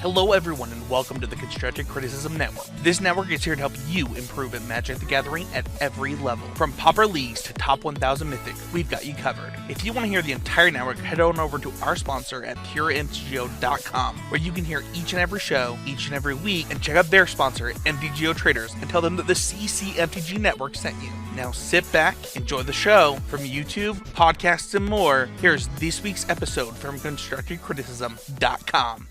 Hello everyone and welcome to the Constructive Criticism Network. This network is here to help you improve at Magic the Gathering at every level. From Pauper Leagues to Top 1000 Mythic, we've got you covered. If you want to hear the entire network, head on over to our sponsor at PureMTGO.com, where you can hear each and every show, each and every week, and check out their sponsor, MTGO Traders, and tell them that the CCMTG Network sent you. Now sit back, enjoy the show. From YouTube, podcasts, and more, here's this week's episode from ConstructiveCriticism.com.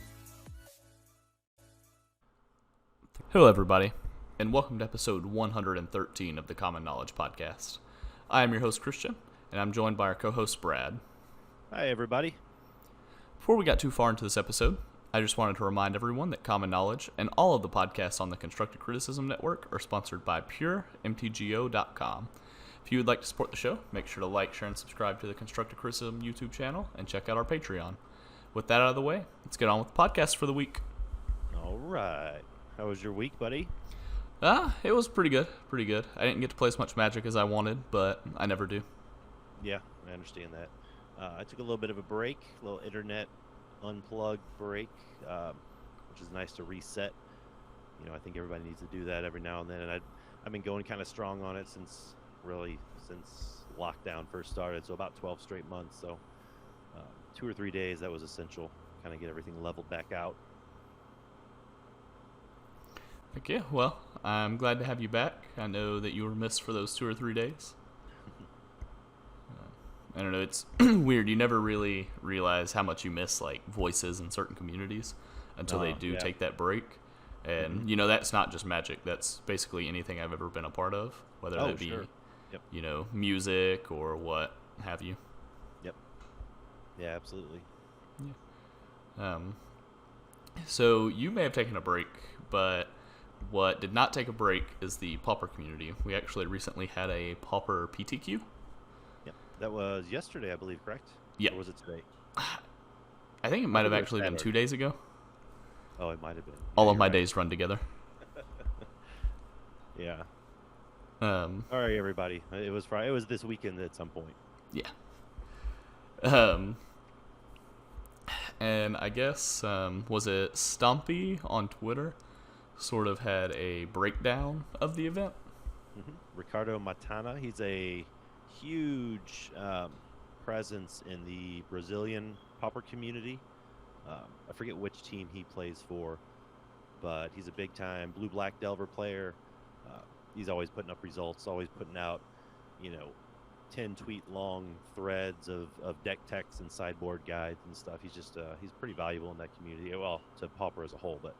Hello everybody, and welcome to episode 113 of the Common Knowledge Podcast. I am your host Christian, and I'm joined by our co-host Brad. Hi everybody. Before we got too far into this episode, I just wanted to remind everyone that Common Knowledge and all of the podcasts on the Constructive Criticism Network are sponsored by PureMTGO.com. If you would like to support the show, make sure to like, share, and subscribe to the Constructive Criticism YouTube channel, and check out our Patreon. With that out of the way, let's get on with the podcast for the week. All right. How was your week, buddy? It was pretty good. I didn't get to play as much Magic as I wanted, but I never do. Yeah, I understand that. I took a little bit of a break, a little internet unplugged break, which is nice to reset. You know, I think everybody needs to do that every now and then, and I've been going kind of strong on it since lockdown first started, so about 12 straight months. So 2 or 3 days, that was essential, kind of get everything leveled back out. Okay, well, I'm glad to have you back. I know that you were missed for those 2 or 3 days. I don't know, it's weird. You never really realize how much you miss, like, voices in certain communities until they do take that break. And, you know, that's not just Magic. That's basically anything I've ever been a part of, whether that be, you know, music or what have you. Yep. Yeah, absolutely. Yeah. So you may have taken a break, but what did not take a break is the Pauper community. We actually recently had a Pauper Ptq. Yep, that was yesterday, I believe, correct? Yeah. Or was it today? I think it might have actually been 2 days ago. Oh, it might have been. All of my days run together. Yeah. All right, everybody. It was Friday. It was this weekend at some point. Yeah. And I guess, was it Stompy on Twitter sort of had a breakdown of the event? Ricardo Matana, he's a huge presence in the Brazilian Pauper community. I forget which team he plays for, but he's a big-time blue-black Delver player. He's always putting up results, always putting out, 10-tweet-long threads of deck techs and sideboard guides and stuff. He's just he's pretty valuable in that community, well, to Pauper as a whole. But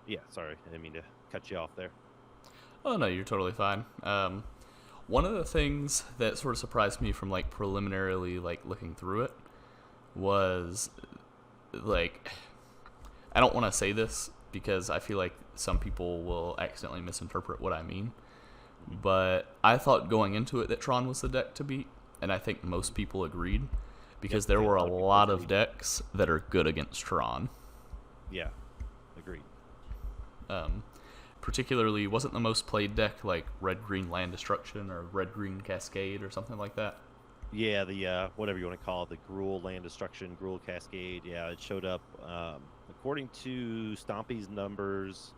yeah, sorry, I didn't mean to cut you off there. Oh no, you're totally fine. One of the things that sort of surprised me from like preliminarily like looking through it was like, I don't want to say this because I feel like some people will accidentally misinterpret what I mean, but I thought going into it that Tron was the deck to beat, and I think most people agreed because there were a lot of decks that are good against Tron. Yeah, agreed. Particularly, wasn't the most played deck like Red-Green Land Destruction or Red-Green Cascade or something like that? Yeah, the whatever you want to call it, the Gruul Land Destruction, Gruul Cascade. Yeah, it showed up according to Stompy's numbers,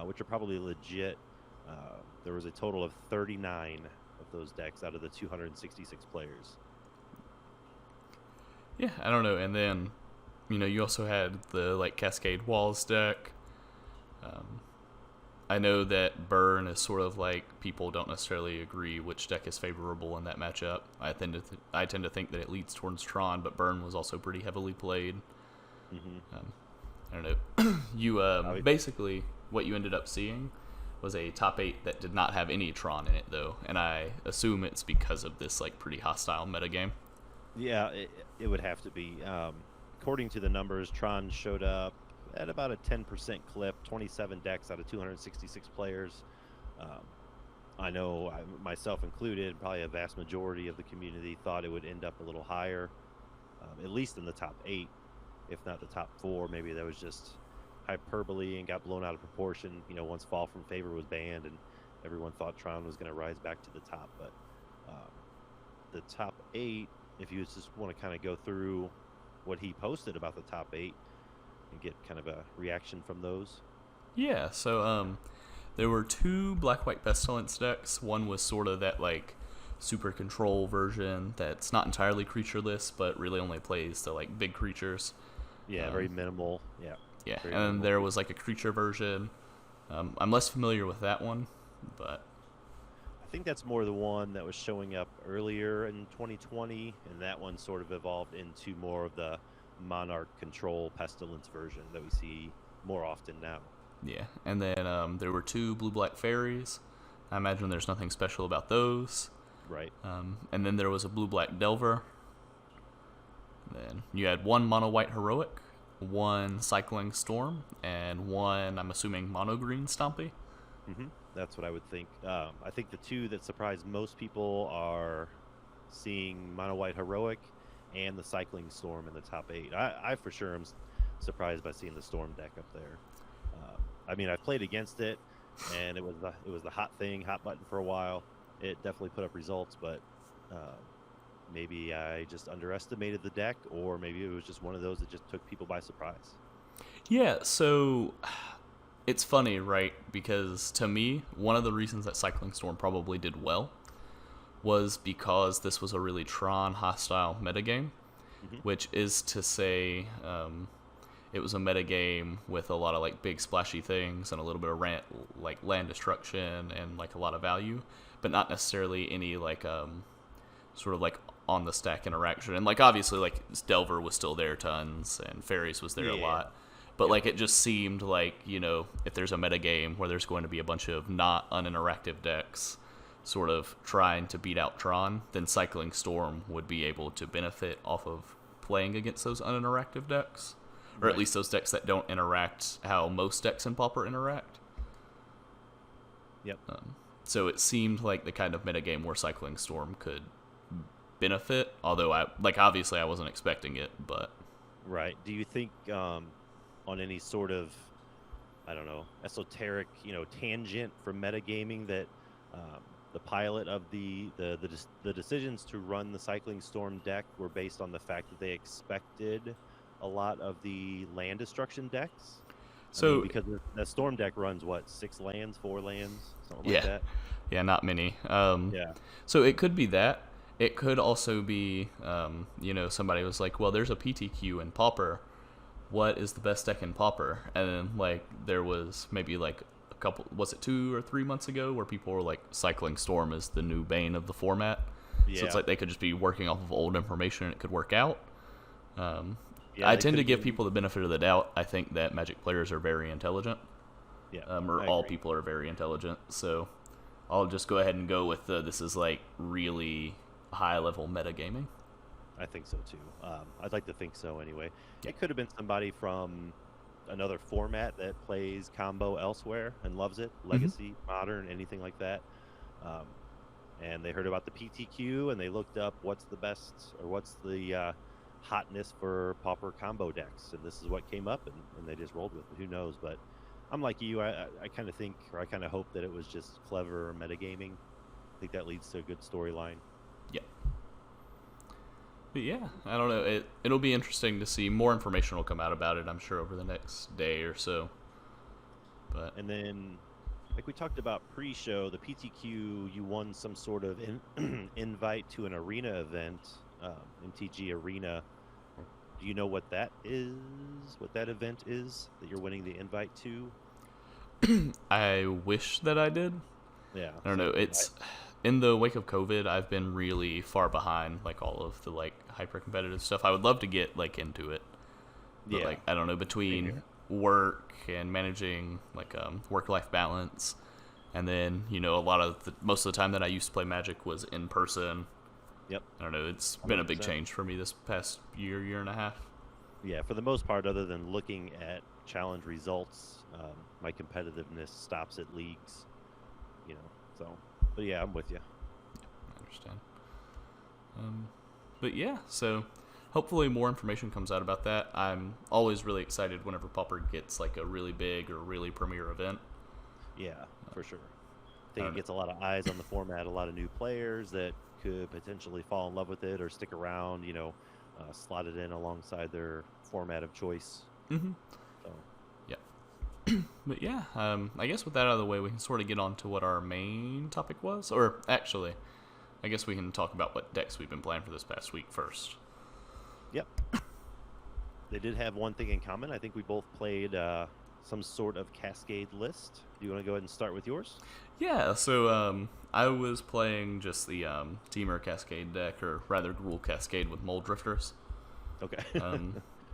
which are probably legit. There was a total of 39 of those decks out of the 266 players. Yeah, I don't know. And then, you also had the like Cascade Walls deck. I know that Burn is sort of like people don't necessarily agree which deck is favorable in that matchup. I tend to think that it leads towards Tron, but Burn was also pretty heavily played. I don't know. You basically what you ended up seeing was a top 8 that did not have any Tron in it though, and I assume it's because of this like pretty hostile metagame. Yeah, it would have to be. According to the numbers, Tron showed up at about a 10% clip, 27 decks out of 266 players. I know, myself included, probably a vast majority of the community thought it would end up a little higher, at least in the top 8, if not the top 4. Maybe that was just hyperbole and got blown out of proportion. Once Fall from Favor was banned and everyone thought Tron was going to rise back to the top. But the top 8, if you just want to kind of go through what he posted about the top 8, and get kind of a reaction from those. Yeah, so there were 2 black-white pestilence decks. One was sort of that like super control version that's not entirely creatureless, but really only plays the like big creatures. Yeah, very minimal. Yeah. Yeah, and minimal. then there was like a creature version. I'm less familiar with that one, but I think that's more the one that was showing up earlier in 2020, and that one sort of evolved into more of the Monarch control pestilence version that we see more often now. yeah. And then there were 2 blue-black fairies. I imagine there's nothing special about those. Right. And then there was a blue-black delver. Then you had 1 mono-white heroic, 1 cycling storm, and 1, I'm assuming, mono-green stompy. That's what I would think. I think the 2 that surprised most people are seeing mono white heroic and the cycling storm in the top 8. I for sure am surprised by seeing the storm deck up there. I mean, I've played against it, and it was the hot button for a while. It definitely put up results, but maybe I just underestimated the deck, or maybe it was just one of those that just took people by surprise. Yeah, so it's funny, right? Because to me, one of the reasons that Cycling Storm probably did well was because this was a really Tron hostile metagame, which is to say it was a metagame with a lot of like big splashy things and a little bit of like land destruction and like a lot of value, but not necessarily any like sort of like on the stack interaction. And like obviously like Delver was still there tons and Fairies was there a lot. But like it just seemed like, you know, if there's a metagame where there's going to be a bunch of not uninteractive decks sort of trying to beat out Tron, then Cycling Storm would be able to benefit off of playing against those uninteractive decks. Or at least those decks that don't interact how most decks in Pauper interact. Yep. So it seemed like the kind of metagame where Cycling Storm could benefit, although obviously I wasn't expecting it, but... Right. Do you think on any sort of, I don't know, esoteric, tangent from metagaming that the pilot of the decisions to run the Cycling Storm deck were based on the fact that they expected a lot of the land destruction decks? So because the Storm deck runs, 6 lands, 4 lands, something like that? Yeah, not many. Yeah. So it could be that. It could also be, somebody was like, well, there's a PTQ in Pauper. What is the best deck in Pauper? And then, like, there was maybe, like, a couple, was it 2 or 3 months ago, where people were like, Cycling Storm is the new bane of the format. Yeah. So it's like they could just be working off of old information and it could work out. Yeah, I tend to give people the benefit of the doubt. I think that Magic players are very intelligent. Yeah, or all people are very intelligent. So I'll just go ahead and go with this is, like, really high-level metagaming. I think so too. I'd like to think so anyway. Yeah. It could have been somebody from another format that plays combo elsewhere and loves it, Legacy, Modern, anything like that. And they heard about the PTQ and they looked up what's the best or what's the hotness for Pauper combo decks, and this is what came up, and they just rolled with it. Who knows? But I'm like you. I kind of think, or I kind of hope that it was just clever metagaming. I think that leads to a good storyline. Yeah. But yeah, I don't know. It'll be interesting to see. More information will come out about it, I'm sure, over the next day or so. But And then, like we talked about pre-show, the PTQ, you won some sort of invite to an arena event, MTG Arena. Do you know what that is? What that event is that you're winning the invite to? I wish that I did. Yeah. I don't know. It's in the wake of COVID, I've been really far behind, like, all of the, like, hyper competitive stuff. I would love to get, like, into it. But, Yeah. like, I don't know, between work and managing, like, work-life balance, and then, most of the time that I used to play Magic was in person. Yep. I don't know. It's been a big 100%. change for me this past year and a half. Yeah, for the most part, other than looking at challenge results, my competitiveness stops at leagues, so. But yeah, I'm with you. I understand. But yeah, so hopefully more information comes out about that. I'm always really excited whenever Pauper gets, like, a really big or really premier event. Yeah, for sure. I think it gets a lot of eyes on the format, a lot of new players that could potentially fall in love with it or stick around, slot it in alongside their format of choice. But yeah, I guess with that out of the way, we can sort of get on to what our main topic was. Or actually, I guess we can talk about what decks we've been playing for this past week first. Yep. They did have one thing in common. I think we both played some sort of Cascade list. Do you want to go ahead and start with yours? Yeah, so I was playing just the Teamer Cascade deck, or rather Gruul Cascade with Mold Drifters. Okay.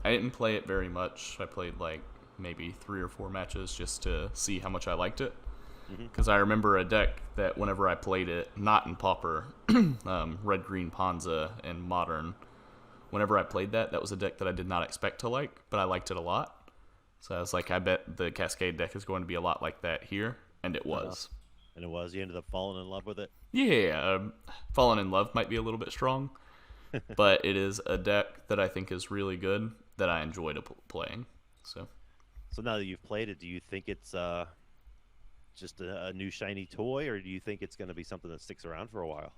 I didn't play it very much. I played like maybe 3 or 4 matches just to see how much I liked it. Because I remember a deck that whenever I played it, not in Pauper, Red, Green, Ponza, and Modern, whenever I played that, that was a deck that I did not expect to like, but I liked it a lot. So I was like, I bet the Cascade deck is going to be a lot like that here, and it was. And it was? You ended up falling in love with it? Yeah, falling in love might be a little bit strong, but it is a deck that I think is really good, that I enjoyed playing. So now that you've played it, do you think it's just a new shiny toy, or do you think it's going to be something that sticks around for a while?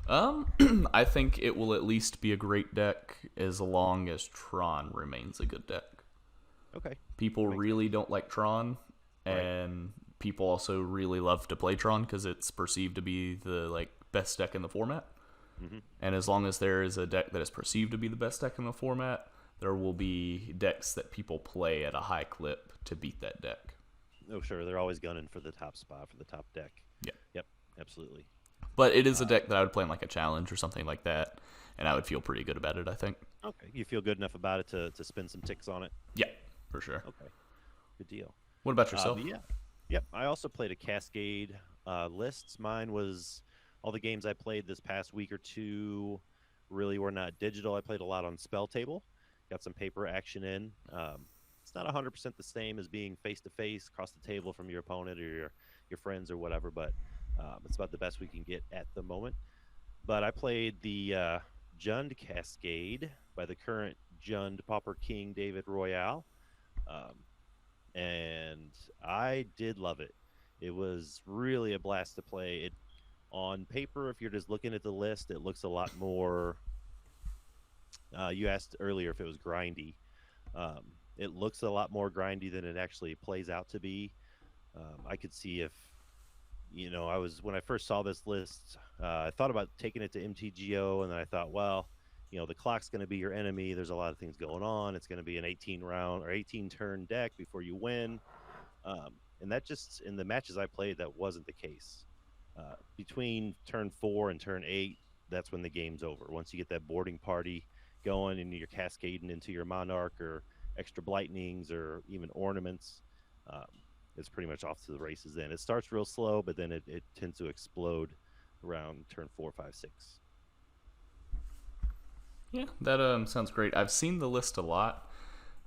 I think it will at least be a great deck as long as Tron remains a good deck. Okay. People really don't like Tron, and people also really love to play Tron because it's perceived to be the best deck in the format. And as long as there is a deck that is perceived to be the best deck in the format, there will be decks that people play at a high clip to beat that deck. Oh, sure. They're always gunning for the top spot, for the top deck. Yep, absolutely. But it is a deck that I would play in like a challenge or something like that, and I would feel pretty good about it, I think. Okay. You feel good enough about it to spend some ticks on it? Yeah, for sure. Okay. Good deal. What about yourself? Yep. I also played a Cascade list. Mine was all the games I played this past week or two really were not digital. I played a lot on Spell Table. Got some paper action in. It's not 100% the same as being face-to-face across the table from your opponent or your friends or whatever, but it's about the best we can get at the moment. But I played the Jund Cascade by the current Jund Pauper King David Royale, and I did love it. It was really a blast to play. It on paper, if you're just looking at the list, it looks a lot more... you asked earlier if it was grindy. It looks a lot more grindy than it actually plays out to be. I could see if, when I first saw this list, I thought about taking it to MTGO, and then I thought, well, the clock's going to be your enemy. There's a lot of things going on. It's going to be an 18-round or 18-turn deck before you win. And that just, in the matches I played, that wasn't the case. Between turn 4 and turn 8, that's when the game's over. Once you get that boarding party going and you're cascading into your Monarch or extra Blightnings or even Ornaments, it's pretty much off to the races then. It starts real slow, but then it tends to explode around turn 4, 5, 6. Yeah, that sounds great. I've seen the list a lot.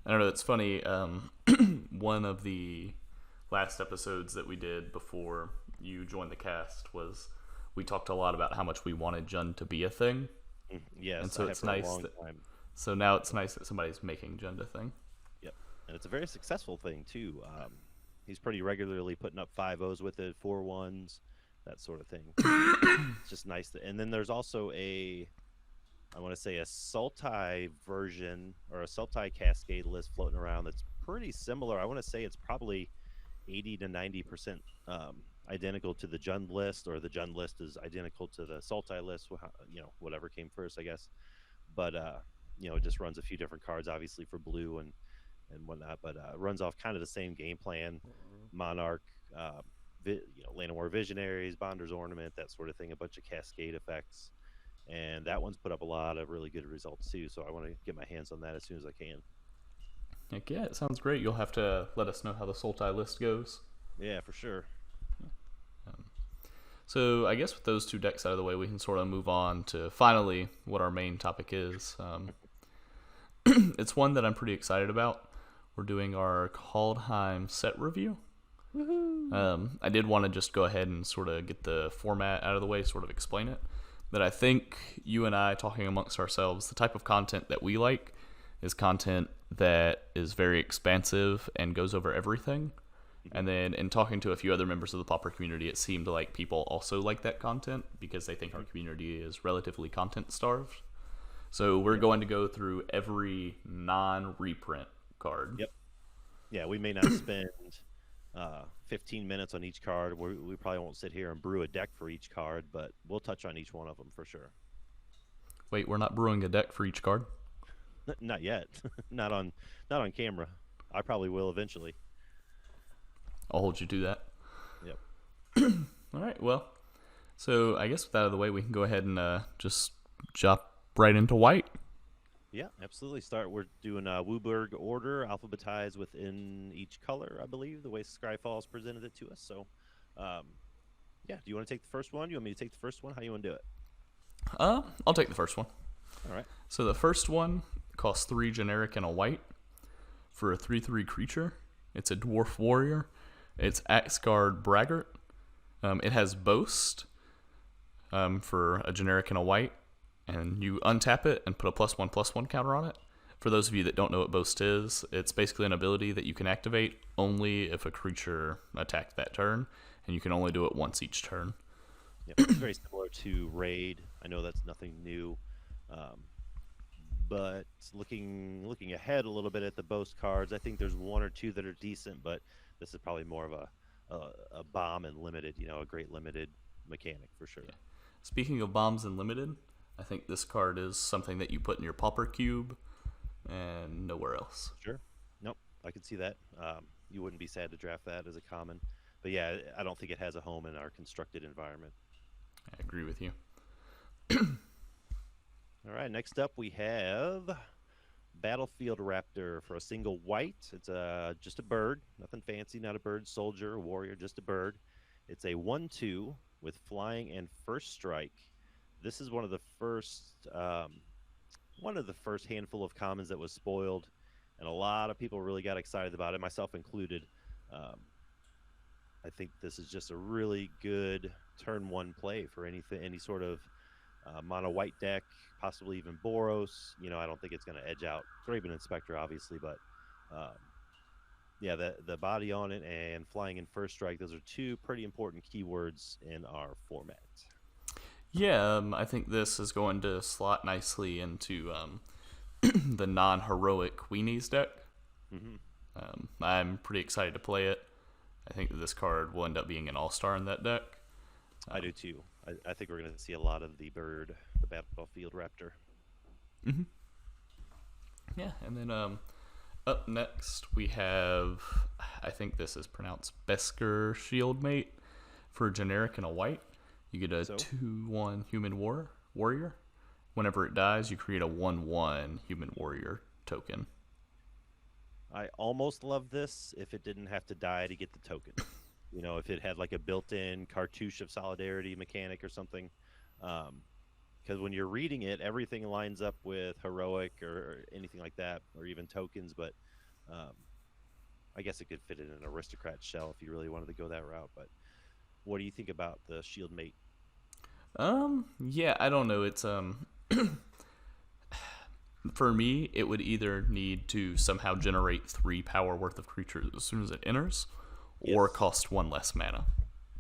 I don't know, it's funny. One of the last episodes that we did before you joined the cast was we talked a lot about how much we wanted Jund to be a thing. Yes, and so it's nice so now it's nice that somebody's making Jund a thing. Yep, and it's a very successful thing too. He's pretty regularly putting up 5-0s with it, 4-1s, that sort of thing. It's just nice. And then there's also I want to say a Sultai version or a Sultai Cascade list floating around that's pretty similar. I want to say it's probably 80 to 90% identical to the Jund list, or the Jund list is identical to the Sultai list, whatever came first, I guess. But it just runs a few different cards, obviously, for blue and whatnot, but runs off kind of the same game plan. Monarch, Land of War Visionaries, Bonder's Ornament, that sort of thing, a bunch of Cascade effects. And that one's put up a lot of really good results too, so I want to get my hands on that as soon as I can. Heck yeah, it sounds great. You'll have to let us know how the Sultai list goes. Yeah, for sure. So I guess with those two decks out of the way, we can sort of move on to finally what our main topic is. It's one that I'm pretty excited about. We're doing our Kaldheim set review. Woohoo! I did want to just go ahead and sort of get the format out of the way, sort of explain it. That I think you and I, talking amongst ourselves, the type of content that we like is content that is very expansive and goes over everything. And then in talking to a few other members of the Pauper community, it seemed like people also like that content because they think our community is relatively content starved. So we're going to go through every non-reprint card. Yep. Yeah, we may not spend 15 minutes on each card. We probably won't sit here and brew a deck for each card, but we'll touch on each one of them for sure. Wait, we're not brewing a deck for each card? Not yet. not on camera. I probably will eventually. I'll hold you to that. Yep. All right, well, so I guess with that out of the way, we can go ahead and just jump right into white. Yeah, absolutely. We're doing Wooburg order, alphabetized within each color, I believe, the way Skyfall's presented it to us. So, yeah, do you want to take the first one? You want me to take the first one? How do you want to do it? I'll take the first one. All right. So the first one costs 3 generic and a white for a 3/3 creature. It's a Dwarf Warrior. It's Axgard Braggart. It has Boast for a generic and a white, and you untap it and put a +1/+1 counter on it. For those of you that don't know what Boast is, it's basically an ability that you can activate only if a creature attacked that turn, and you can only do it once each turn. Yep. It's very similar to Raid. I know that's nothing new. But looking ahead a little bit at the Boast cards, I think there's 1 or 2 that are decent, but this is probably more of a bomb and limited, a great limited mechanic for sure. Yeah. Speaking of bombs and limited, I think this card is something that you put in your Pauper cube and nowhere else. Sure. Nope, I can see that. You wouldn't be sad to draft that as a common. But yeah, I don't think it has a home in our constructed environment. I agree with you. All right, next up we have Battlefield Raptor for a single white. It's just a bird, nothing fancy, not a bird soldier or warrior, just a bird. It's a 1/2 with flying and first strike. This is one of the first handful of commons that was spoiled, and a lot of people really got excited about it, myself included. I think this is just a really good turn 1 play for any sort of mono white deck, possibly even Boros. I don't think it's going to edge out Graven Inspector, obviously, but yeah, the body on it and flying in first strike, those are 2 pretty important keywords in our format. Yeah, I think this is going to slot nicely into the non-heroic Weenies deck. Mm-hmm. I'm pretty excited to play it. I think that this card will end up being an all-star in that deck. I do too. I think we're going to see a lot of the Battlefield Raptor. Mm-hmm. Yeah, and then up next we have, I think this is pronounced Besker Shieldmate for a generic and a white. You get a 2/1 human warrior. Whenever it dies, you create a 1/1 human warrior token. I almost love this if it didn't have to die to get the token. If it had like a built-in cartouche of solidarity mechanic or something. Because when you're reading it, everything lines up with heroic or anything like that, or even tokens. But I guess it could fit in an aristocrat shell if you really wanted to go that route. But what do you think about the Shieldmate? Yeah, I don't know. It's for me, it would either need to somehow generate 3 power worth of creatures as soon as it enters, or cost 1 less mana.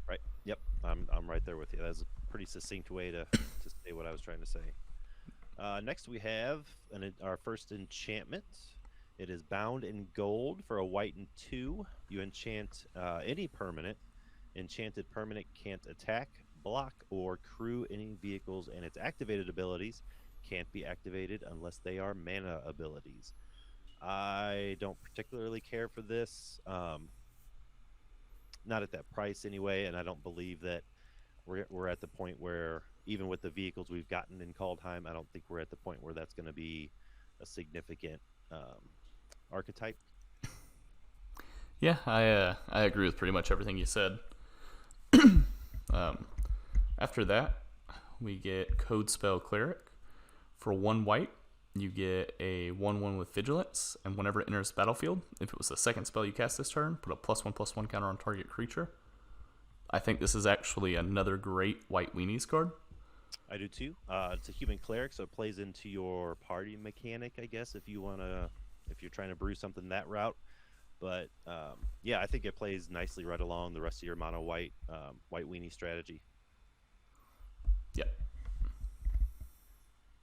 Right. Yep. I'm right there with you. That's a pretty succinct way to say what I was trying to say. Next we have our first enchantment. It is bound in gold for a white and 2. You enchant any permanent. Enchanted permanent can't attack, block, or crew any vehicles, and its activated abilities can't be activated unless they are mana abilities. I don't particularly care for this. Not at that price anyway, and I don't believe that we're at the point where, even with the vehicles we've gotten in Kaldheim, I don't think we're at the point where that's going to be a significant archetype. Yeah, I agree with pretty much everything you said. After that, we get Code Spell Cleric. For 1 white, you get a 1/1 with Vigilance, and whenever it enters the battlefield, if it was the second spell you cast this turn, put a +1/+1 counter on target creature. I think this is actually another great white Weenies card. I do too. It's a human cleric, so it plays into your party mechanic, I guess, if you're trying to brew something that route. But yeah, I think it plays nicely right along the rest of your mono white weenie strategy. Yep.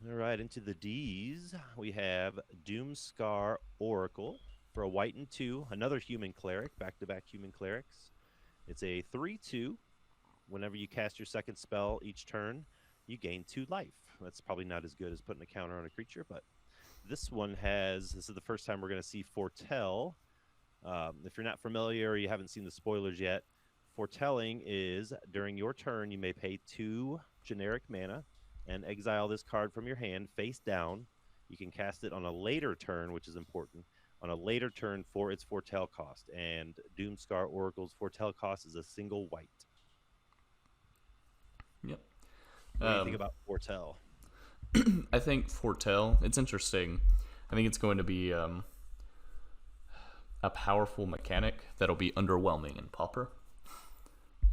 All right, into the D's, we have Doomscar Oracle for a white and 2, another human cleric, back-to-back human clerics. It's a 3/2. Whenever you cast your second spell each turn, you gain 2 life. That's probably not as good as putting a counter on a creature, but this is the first time we're going to see Foretell. If you're not familiar or you haven't seen the spoilers yet, Foretelling is during your turn, you may pay 2 generic mana and exile this card from your hand face down. You can cast it on a later turn, which is important, on a later turn for its Foretell cost. And Doomscar Oracle's Foretell cost is a single white. Yep. What do you think about Foretell? I think Foretell, it's interesting. I think it's going to be a powerful mechanic that'll be underwhelming in Pauper.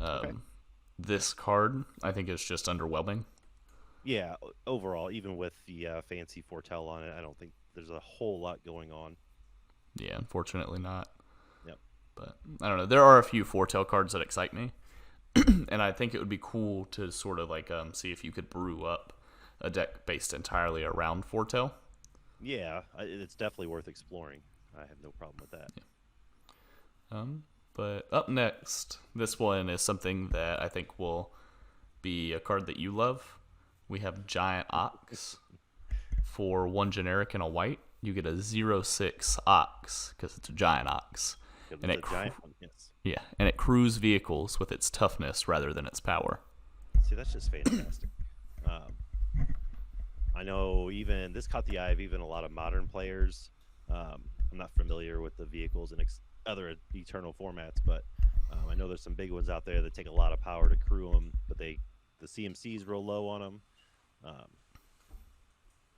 Okay. This card, I think, is just underwhelming. Yeah, overall, even with the fancy Foretell on it, I don't think there's a whole lot going on. Yeah, unfortunately not. Yep. But I don't know. There are a few Foretell cards that excite me. And I think it would be cool to sort of like see if you could brew up a deck based entirely around Foretell. Yeah, it's definitely worth exploring. I have no problem with that. Yeah. But up next, this one is something that I think will be a card that you love. We have Giant Ox. For 1 generic and a white, you get a 0/6 Ox because it's a Giant Ox. And it's a giant one, yes. Yeah, and it crews vehicles with its toughness rather than its power. See, that's just fantastic. I know even this caught the eye of even a lot of modern players. I'm not familiar with the vehicles and other Eternal formats, but I know there's some big ones out there that take a lot of power to crew them, but the CMC is real low on them.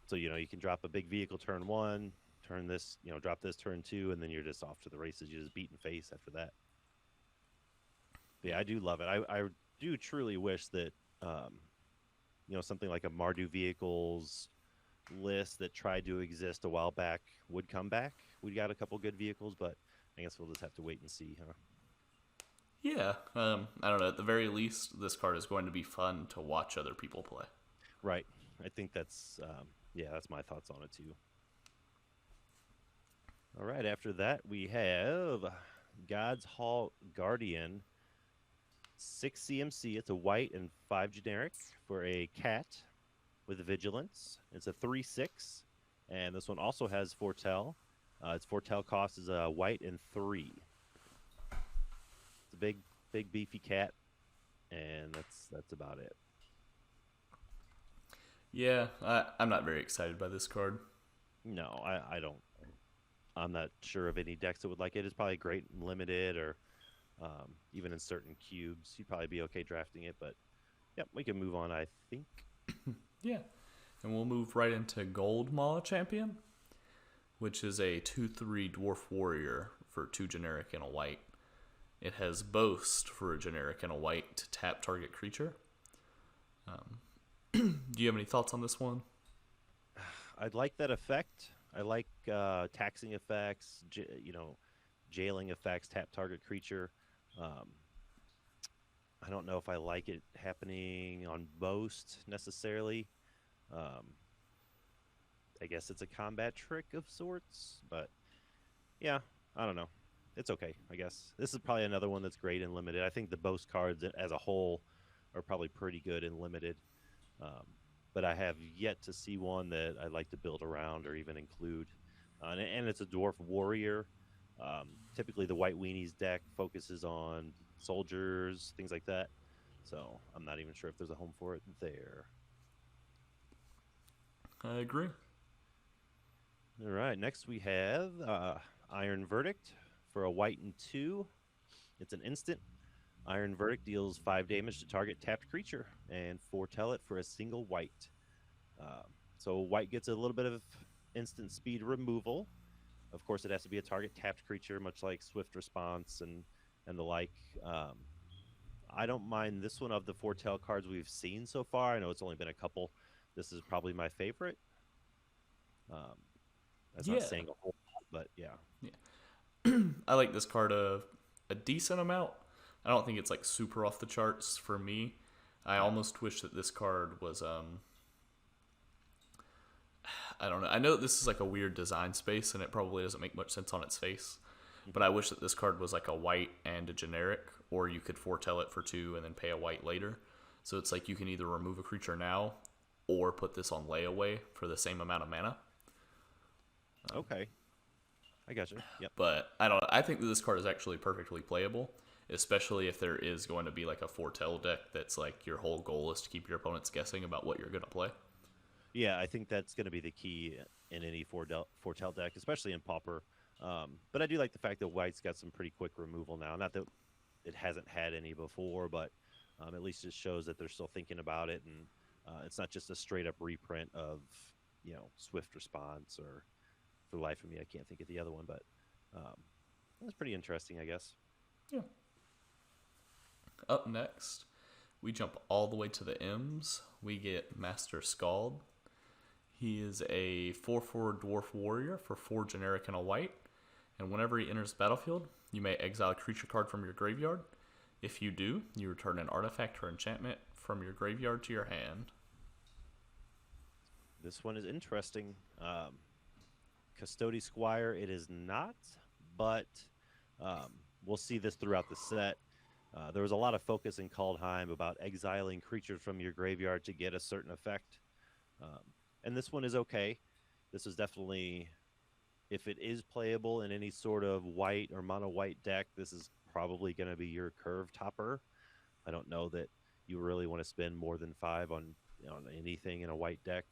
So you can drop a big vehicle turn 1, turn this, drop this turn 2, and then you're just off to the races. You just beat in face after that. But yeah, I do love it. I do truly wish that something like a Mardu Vehicles list that tried to exist a while back would come back. We got a couple good vehicles, but I guess we'll just have to wait and see, huh? Yeah, I don't know. At the very least, this card is going to be fun to watch other people play. Right. I think that's my thoughts on it too. All right. After that, we have God's Hall Guardian, 6 CMC. It's a white and 5 generic for a cat with vigilance. It's a 3/6, and this one also has Foretell. Its Foretell cost is a white and 3. It's a big beefy cat, and that's about it. Yeah, I'm not very excited by this card. No, I don't. I'm not sure of any decks that would like it. It's probably great in limited or even in certain cubes. You'd probably be okay drafting it, but yep, we can move on, I think. Yeah, and we'll move right into Gold Maw Champion, which is a 2/3 Dwarf Warrior for 2 generic and a white. It has Boast for a generic and a white to tap target creature. Do you have any thoughts on this one? I'd like that effect. I like taxing effects, jailing effects, tap target creature. I don't know if I like it happening on Boast necessarily. I guess it's a combat trick of sorts, but yeah, I don't know. It's okay, I guess. This is probably another one that's great in limited. I think the Boast cards as a whole are probably pretty good in limited. But I have yet to see one that I'd like to build around or even include. And it's a Dwarf Warrior. Typically the White Weenies deck focuses on soldiers, things like that. So I'm not even sure if there's a home for it there. I agree. All right, next we have Iron Verdict for a white and 2. It's an instant. Iron Verdict deals 5 damage to target tapped creature and foretell it for a single white. So white gets a little bit of instant speed removal. Of course, it has to be a target tapped creature, much like Swift Response and the like. I don't mind this one of the foretell cards we've seen so far. I know it's only been a couple. This is probably my favorite. That's not saying a whole lot, but yeah. I like this card a decent amount. I don't think it's like super off the charts for me. I almost wish that this card was I don't know. I know this is like a weird design space, and it probably doesn't make much sense on its face. But I wish that this card was like a white and a generic, or you could foretell it for 2 and then pay a white later. So it's like you can either remove a creature now, or put this on layaway for the same amount of mana. Okay. I gotcha. Yep. But I don't. I think that this card is actually perfectly playable, especially if there is going to be like a foretell deck that's like your whole goal is to keep your opponents guessing about what you're going to play. Yeah, I think that's going to be the key in any foretell deck, especially in Pauper. But I do like the fact that White's got some pretty quick removal now. Not that it hasn't had any before, but at least it shows that they're still thinking about it, and it's not just a straight up reprint of Swift Response, or for the life of me I can't think of the other one, but that's pretty interesting, I guess. Yeah. Up next, we jump all the way to the M's. We get Master Skald. He is a 4/4 Dwarf Warrior for 4 generic and a white. And whenever he enters the battlefield, you may exile a creature card from your graveyard. If you do, you return an artifact or enchantment from your graveyard to your hand. This one is interesting. Custody Squire, it is not, but we'll see this throughout the set. There was a lot of focus in Kaldheim about exiling creatures from your graveyard to get a certain effect. And this one is okay. This is definitely, if it is playable in any sort of white or mono white deck, this is probably going to be your curve topper. I don't know that you really want to spend more than 5 on anything in a white deck.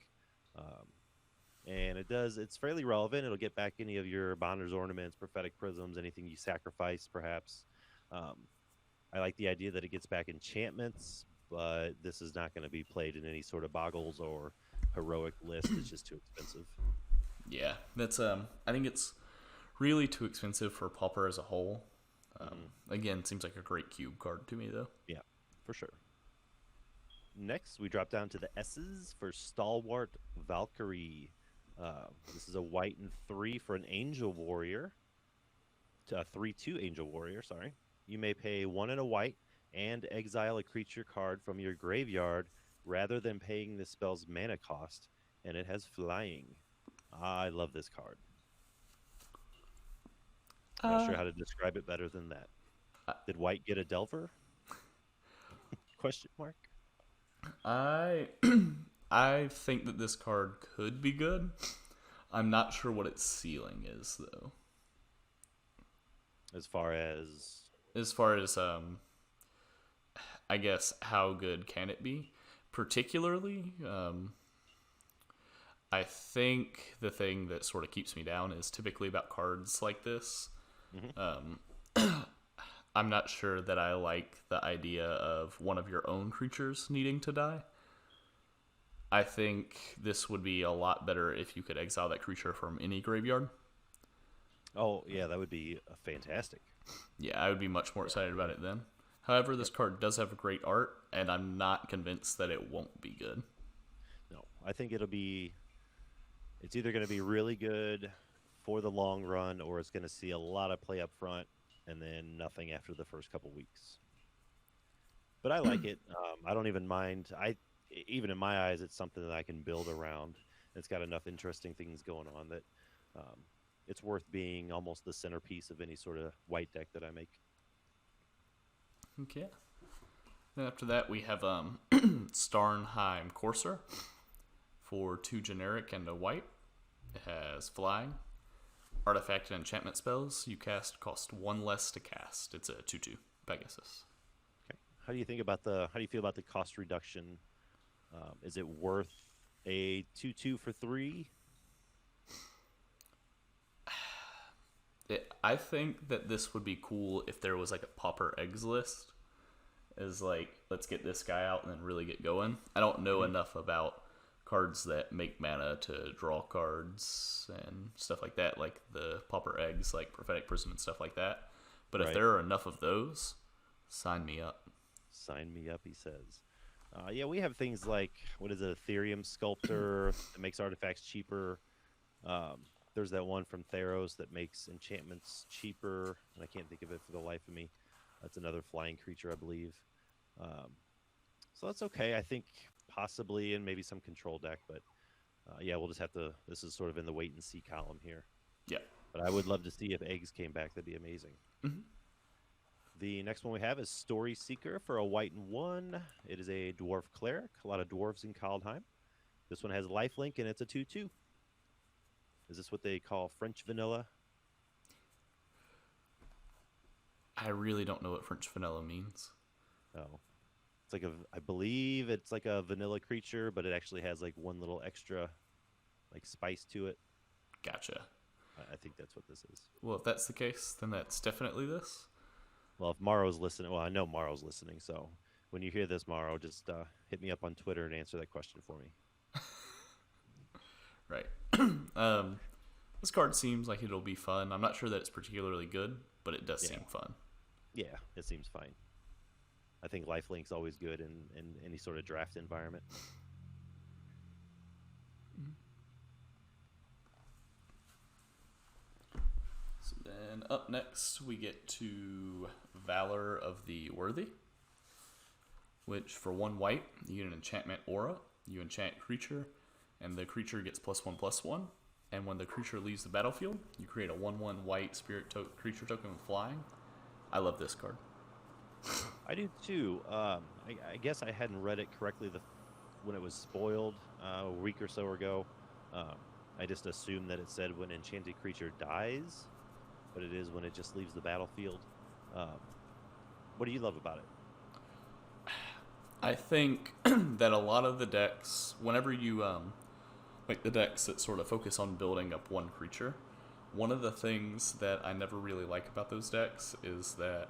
And it's fairly relevant. It'll get back any of your Bonder's Ornaments, Prophetic Prisms, anything you sacrifice, perhaps. I like the idea that it gets back enchantments, but this is not going to be played in any sort of boggles or heroic list. It's just too expensive. Yeah, that's I think it's really too expensive for Pauper as a whole. Again, seems like a great cube card to me, though. Yeah, for sure. Next, we drop down to the S's for Stalwart Valkyrie. This is a white and 3 for an Angel Warrior. 3/2 Angel Warrior, sorry. You may pay 1 and a white and exile a creature card from your graveyard rather than paying the spell's mana cost, and it has flying. I love this card. I'm not sure how to describe it better than that. Did White get a Delver? Question mark. I think that this card could be good. I'm not sure what its ceiling is, though. As far as I guess, how good can it be? Particularly, I think the thing that sort of keeps me down is typically about cards like this. I'm not sure that I like the idea of one of your own creatures needing to die. I think this would be a lot better if you could exile that creature from any graveyard. Oh, yeah, that would be fantastic. Yeah, I would be much more excited about it then. However, this card does have great art, and I'm not convinced that it won't be good. No, I think it's either going to be really good for the long run, or it's going to see a lot of play up front and then nothing after the first couple weeks. But I like it. I don't even mind. Even in my eyes, it's something that I can build around. It's got enough interesting things going on that it's worth being almost the centerpiece of any sort of white deck that I make. Okay. Then after that, we have Starnheim Courser for 2 generic and a white. It has flying. Artifact and enchantment spells you cast cost 1 less to cast. It's a 2/2 Pegasus. Okay. How do you feel about the cost reduction? Is it worth a 2/2 for 3? I think that this would be cool if there was like a Pauper eggs list. Is like, let's get this guy out and then really get going. I don't know enough about cards that make mana to draw cards and stuff like that, like the Pauper eggs, like Prophetic Prism and stuff like that. But if there are enough of those, sign me up. Sign me up, he says. Yeah, we have things like, what is it, Ethereum Sculptor that makes artifacts cheaper. There's that one from Theros that makes enchantments cheaper, and I can't think of it for the life of me. That's another flying creature, I believe. So that's okay. I think possibly in maybe some control deck, but Yeah, we'll just have to. This is sort of in the wait and see column here. Yeah. But I would love to see if eggs came back. That'd be amazing. Mm-hmm. The next one we have is Story Seeker for a white and 1. It is a dwarf cleric. A lot of dwarves in Kaldheim. This one has lifelink and it's a 2/2. Is this what they call French vanilla? I really don't know what French vanilla means. Oh. It's like I believe it's like a vanilla creature, but it actually has like one little extra like spice to it. Gotcha. I think that's what this is. Well, if that's the case, then that's definitely this. Well, if Maro's listening, well, I know Maro's listening, so when you hear this, Maro, just hit me up on Twitter and answer that question for me. Right. This card seems like it'll be fun. I'm not sure that it's particularly good, but it does seem fun. Yeah, it seems fine. I think Lifelink's always good in any sort of draft environment. So then up next we get to Valor of the Worthy, which for 1 white, you get an enchantment aura. You enchant creature, and the creature gets +1/+1. And when the creature leaves the battlefield, you create a 1/1 white spirit creature token with flying. I love this card. I do too. I guess I hadn't read it correctly when it was spoiled a week or so ago. I just assumed that it said when enchanted creature dies, but it is when it just leaves the battlefield. What do you love about it? I think that a lot of the decks, whenever you like the decks that sort of focus on building up one creature, one of the things that I never really like about those decks is that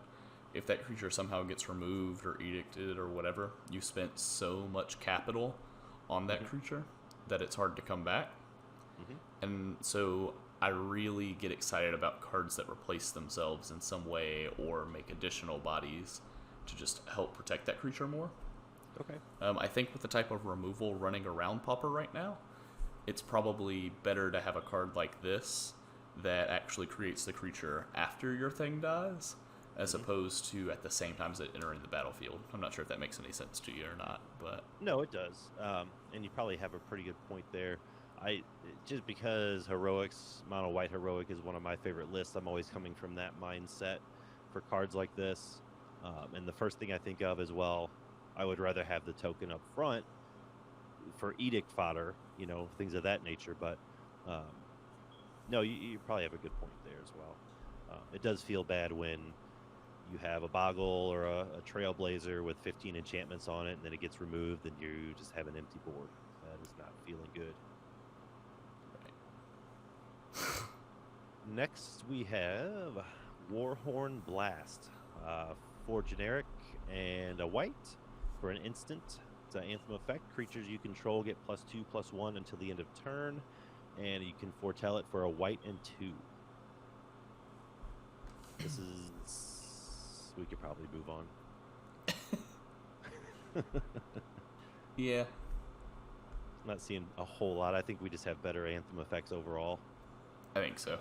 if that creature somehow gets removed or edicted or whatever, you spent so much capital on that creature that it's hard to come back. And so I really get excited about cards that replace themselves in some way or make additional bodies to just help protect that creature more. Okay. I think with the type of removal running around Pauper right now, it's probably better to have a card like this that actually creates the creature after your thing dies, as opposed to at the same time as it entering the battlefield. I'm not sure if that makes any sense to you or not, but No, it does. And you probably have a pretty good point there. Just because heroics, mono white heroic is one of my favorite lists, I'm always coming from that mindset for cards like this. And the first thing I think of is, well, I would rather have the token up front for edict fodder, things of that nature. But no, you probably have a good point there as well. It does feel bad when you have a Boggle or a Trailblazer with 15 enchantments on it, and then it gets removed, and you just have an empty board. That is not feeling good. Next, we have Warhorn Blast. 4 generic and a white for an instant. It's an anthem effect. Creatures you control get +2/+1 until the end of turn, and you can foretell it for a white and 2. This is... we could probably move on. yeah. Not seeing a whole lot. I think we just have better anthem effects overall. I think so.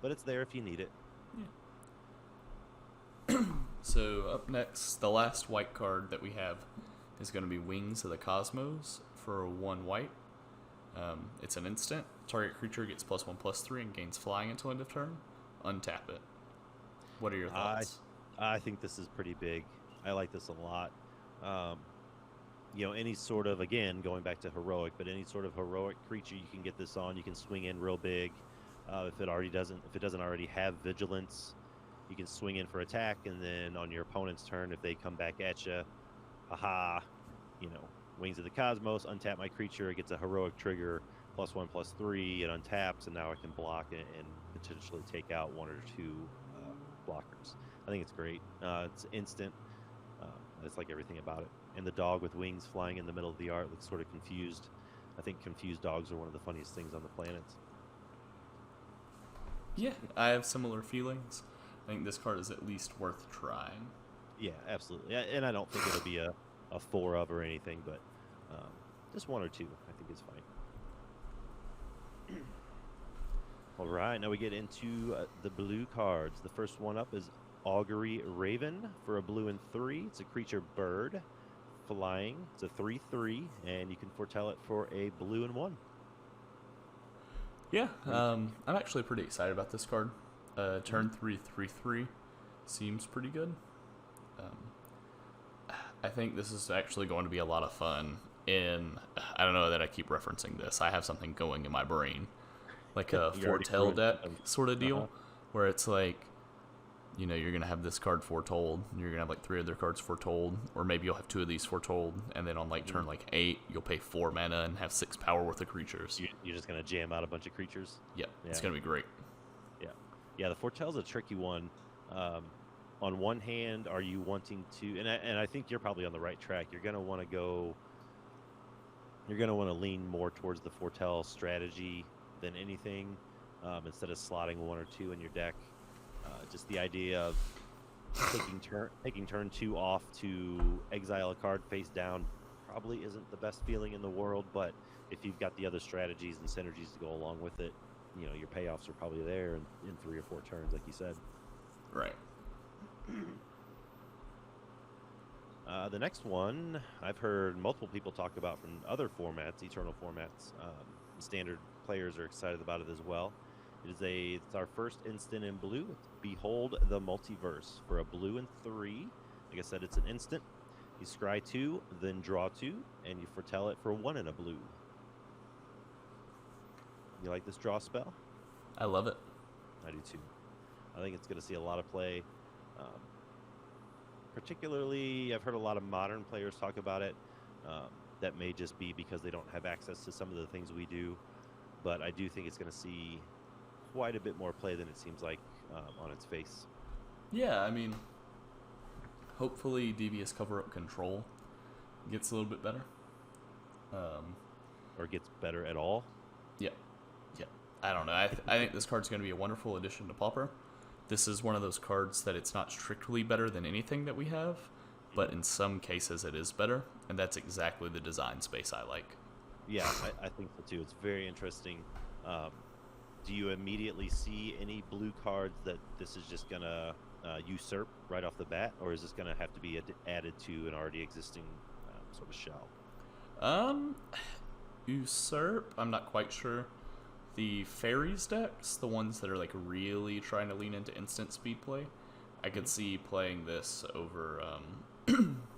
But it's there if you need it. Yeah. So up next, the last white card that we have is going to be Wings of the Cosmos for 1 white. It's an instant. Target creature gets +1/+3 and gains flying until end of turn. Untap it. What are your thoughts? I think this is pretty big. I like this a lot. Any sort of, again, going back to heroic, but any sort of heroic creature you can get this on, you can swing in real big. If it doesn't already have vigilance, you can swing in for attack, and then on your opponent's turn, if they come back at you, Wings of the Cosmos, untap my creature, it gets a heroic trigger, +1/+3, it untaps, and now I can block it and potentially take out 1 or 2 blockers. I think it's great. It's instant. I just like everything about it. And the dog with wings flying in the middle of the art looks sort of confused. I think confused dogs are one of the funniest things on the planet. Yeah, I have similar feelings. I think this card is at least worth trying. Yeah, absolutely. And I don't think it'll be a 4 of or anything, but just 1 or 2 I think is fine. All right, now we get into the blue cards. The first one up is Augury Raven for a blue and 3. It's a creature bird. flying. It's a 3/3, and you can foretell it for a blue and 1. Yeah, I'm actually pretty excited about this card. Turn 3/3/3 seems pretty good. I think this is actually going to be a lot of fun. I don't know that I keep referencing this. I have something going in my brain, like a foretell deck sort of deal, where it's like, you know, you're gonna have this card foretold. You're gonna have like 3 other cards foretold, or maybe you'll have 2 of these foretold, and then on like turn like 8, you'll pay 4 mana and have 6 power worth of creatures. You're just gonna jam out a bunch of creatures. Yep, it's gonna be great. Yeah. The foretell's a tricky one. On one hand, are you wanting to? And I think you're probably on the right track. You're gonna want to go. You're gonna want to lean more towards the foretell strategy than anything, instead of slotting 1 or 2 in your deck. Just the idea of taking turn 2 off to exile a card face down probably isn't the best feeling in the world. But if you've got the other strategies and synergies to go along with it, you know, your payoffs are probably there in 3 or 4 turns, like you said. Right. The next one I've heard multiple people talk about from other formats, Eternal formats. Standard players are excited about it as well. It's our first instant in blue. It's Behold the Multiverse for a blue and 3. Like I said, it's an instant. You scry 2, then draw 2, and you foretell it for 1 and a blue. You like this draw spell? I love it. I do too. I think it's going to see a lot of play. Particularly, I've heard a lot of modern players talk about it. That may just be because they don't have access to some of the things we do. But I do think it's going to see quite a bit more play than it seems like on its face. Yeah, I mean, hopefully Devious Cover-Up Control gets a little bit better. Or gets better at all. Yeah. I don't know. I think this card's going to be a wonderful addition to Pauper. This is one of those cards that it's not strictly better than anything that we have, but in some cases it is better, and that's exactly the design space I like. Yeah, I think so too. It's very interesting. Do you immediately see any blue cards that this is just going to usurp right off the bat, or is this going to have to be added to an already existing sort of shell? Usurp, I'm not quite sure. The Fairies decks, the ones that are like really trying to lean into instant speed play, I could see playing this over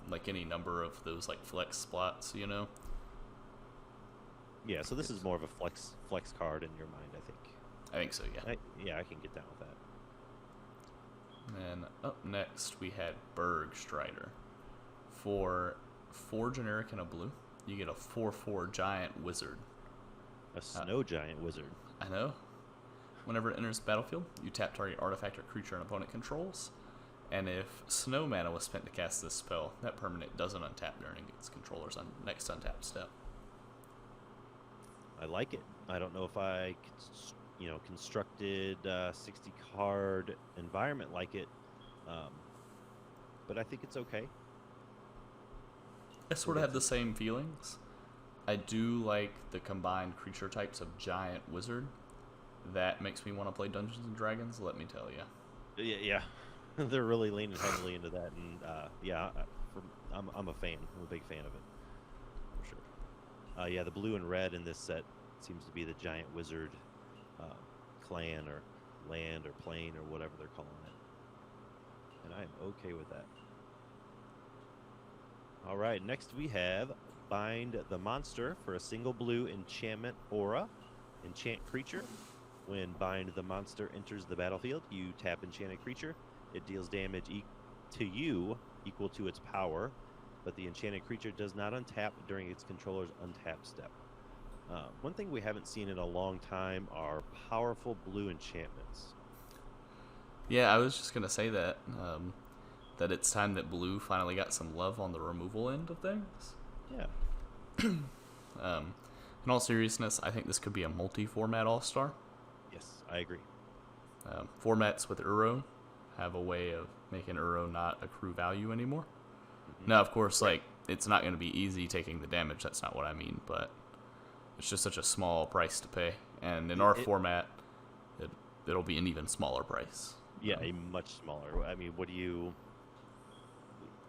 like any number of those like flex spots, you know? Yeah, so this is more of a flex card in your mind, I think. I think so, yeah. I can get down with that. And up next we had Berg Strider. For 4 generic and a blue, you get a 4/4 giant wizard. A snow giant wizard. I know. Whenever it enters the battlefield, you tap target artifact or creature an opponent controls. And if snow mana was spent to cast this spell, that permanent doesn't untap during its controller's next untapped step. I like it. I don't know if I, constructed a 60-card environment like it, but I think it's okay. I sort of have the same feelings. I do like the combined creature types of giant wizard. That makes me want to play Dungeons and Dragons, let me tell you. Yeah. They're really leaning heavily into that, and I'm a fan. I'm a big fan of it, for sure. The blue and red in this set seems to be the giant wizard clan or land or plane or whatever they're calling it, and I am okay with that. All right, next we have Bind the Monster for a single blue enchantment aura. Enchant creature. When Bind the Monster enters the battlefield, you tap enchanted creature. It deals damage to you equal to its power, but the enchanted creature does not untap during its controller's untap step. One thing we haven't seen in a long time are powerful blue enchantments. Yeah, I was just going to say that. That it's time that blue finally got some love on the removal end of things. Yeah. In all seriousness, I think this could be a multi-format all-star. Yes, I agree. Formats with Uro have a way of making Uro not accrue value anymore. Mm-hmm. Now, of course, it's not going to be easy taking the damage. That's not what I mean, but it's just such a small price to pay. And in our format, it'll be an even smaller price. Yeah, a much smaller. I mean,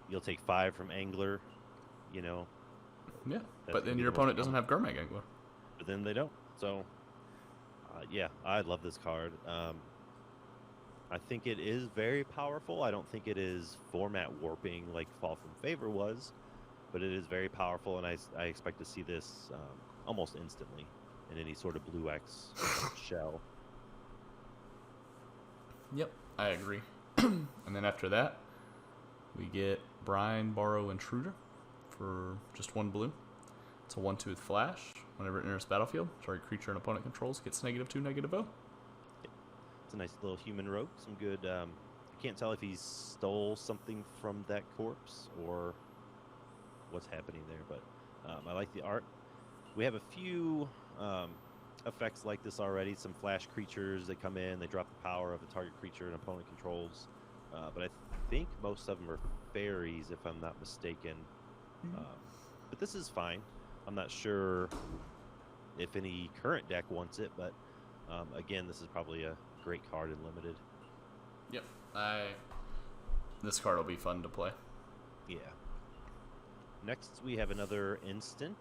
you'll take 5 from Angler, you know. Yeah, That's but gonna then be your the most opponent doesn't common. have Gurmag anymore. But then they don't. So, yeah, I love this card. I think it is very powerful. I don't think it is format warping like Fall from Favor was, but it is very powerful, and I expect to see this almost instantly in any sort of Blue X shell. Yep, I agree. And then after that, we get Brine Borrow Intruder for just 1 blue. It's a 1/2 flash. Whenever it enters battlefield, target creature an opponent controls gets -2/-0. It's a nice little human rogue. Some good. I can't tell if he stole something from that corpse or what's happening there, but I like the art. We have a few effects like this already. Some flash creatures that come in, they drop the power of a target creature an opponent controls. But I think most of them are fairies, if I'm not mistaken. But this is fine. I'm not sure if any current deck wants it, but again, this is probably a great card in limited. Yep, this card will be fun to play. Yeah. Next, we have another instant,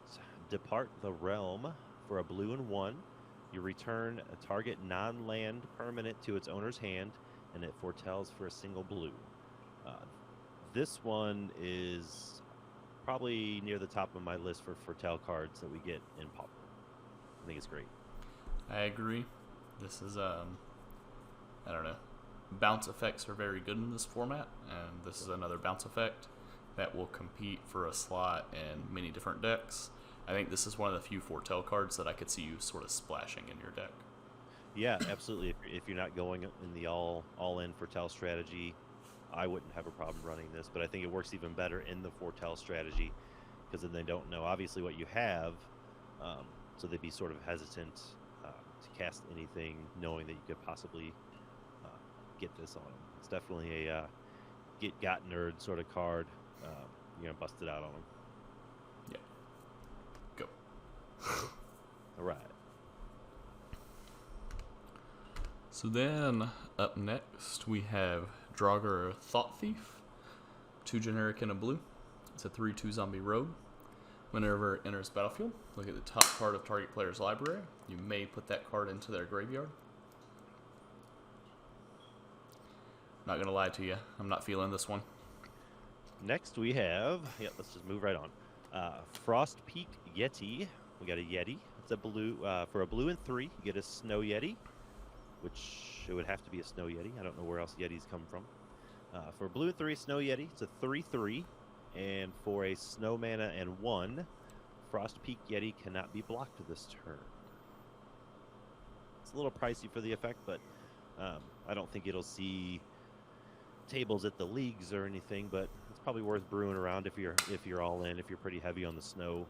Depart the Realm. For a blue and 1, you return a target non-land permanent to its owner's hand, and it foretells for a single blue. This one is probably near the top of my list for foretell cards that we get in Pauper. I think it's great. I agree. This is, I don't know. Bounce effects are very good in this format, and this is another bounce effect that will compete for a slot in many different decks. I think this is one of the few foretell cards that I could see you sort of splashing in your deck. Yeah, absolutely. If you're not going in the all-in foretell strategy, I wouldn't have a problem running this, but I think it works even better in the foretell strategy because then they don't know obviously what you have, so they'd be sort of hesitant to cast anything knowing that you could possibly get this on them. It's definitely a get-got nerd sort of card. You're going to bust it out on them. Yeah. Go. All right. So then, up next, we have Draugr Thought Thief, 2 generic and a blue. It's a 3/2 zombie rogue. Whenever it enters battlefield, look at the top card of target player's library. You may put that card into their graveyard. Not gonna lie to you, I'm not feeling this one. Next we have, let's just move right on. Frost Peak Yeti. We got a Yeti. It's a blue, for a blue and 3, you get a Snow Yeti, which it would have to be a Snow Yeti. I don't know where else Yetis come from. For a blue and 3 Snow Yeti, it's a 3/3. And for a Snow mana and 1, Frost Peak Yeti cannot be blocked this turn. It's a little pricey for the effect, but I don't think it'll see tables at the leagues or anything, but it's probably worth brewing around if you're all in, if you're pretty heavy on the snow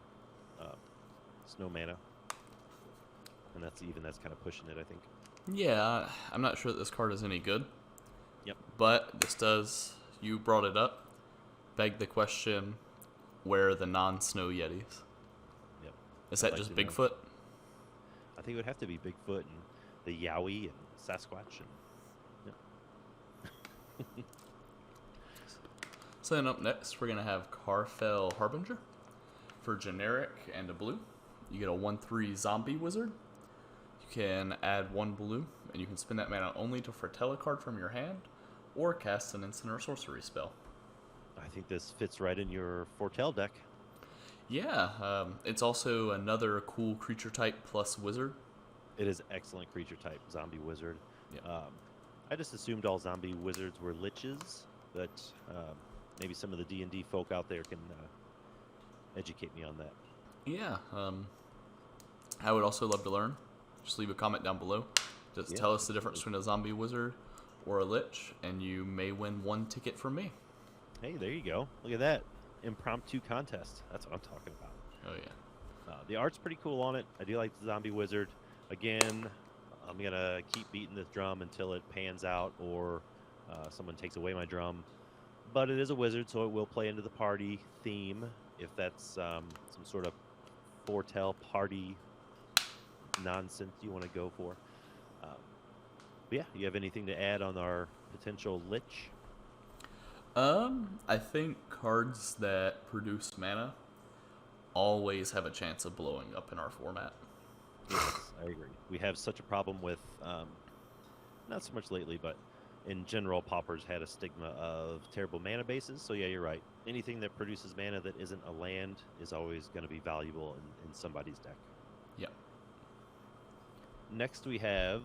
mana. And that's kind of pushing it, I think. Yeah, I'm not sure that this card is any good. Yep. But this does, you brought it up, beg the question, where are the non-Snow Yetis? Yep. Is that just Bigfoot? I think it would have to be Bigfoot and the Yowie and Sasquatch. So then up next, we're going to have Carfell Harbinger. For generic and a blue, you get a 1/3 zombie wizard. You can add 1 blue, and you can spend that mana only to foretell a card from your hand, or cast an instant or sorcery spell. I think this fits right in your foretell deck. Yeah, it's also another cool creature type plus wizard. It is excellent creature type, zombie wizard. Yeah. I just assumed all zombie wizards were liches, but maybe some of the D&D folk out there can educate me on that. Yeah, I would also love to learn. Just leave a comment down below. Just tell us the difference between a zombie wizard or a lich, and you may win 1 ticket from me. Hey, there you go. Look at that. Impromptu contest. That's what I'm talking about. Oh, yeah. The art's pretty cool on it. I do like the zombie wizard. Again, I'm going to keep beating this drum until it pans out or someone takes away my drum. But it is a wizard, so it will play into the party theme if that's some sort of foretell party nonsense you want to go for. But yeah, you have anything to add on our potential lich? I think cards that produce mana always have a chance of blowing up in our format. Yes, I agree. We have such a problem with, not so much lately, but in general, Pauper's had a stigma of terrible mana bases. So yeah, you're right. Anything that produces mana that isn't a land is always going to be valuable in somebody's deck. Yep. Next we have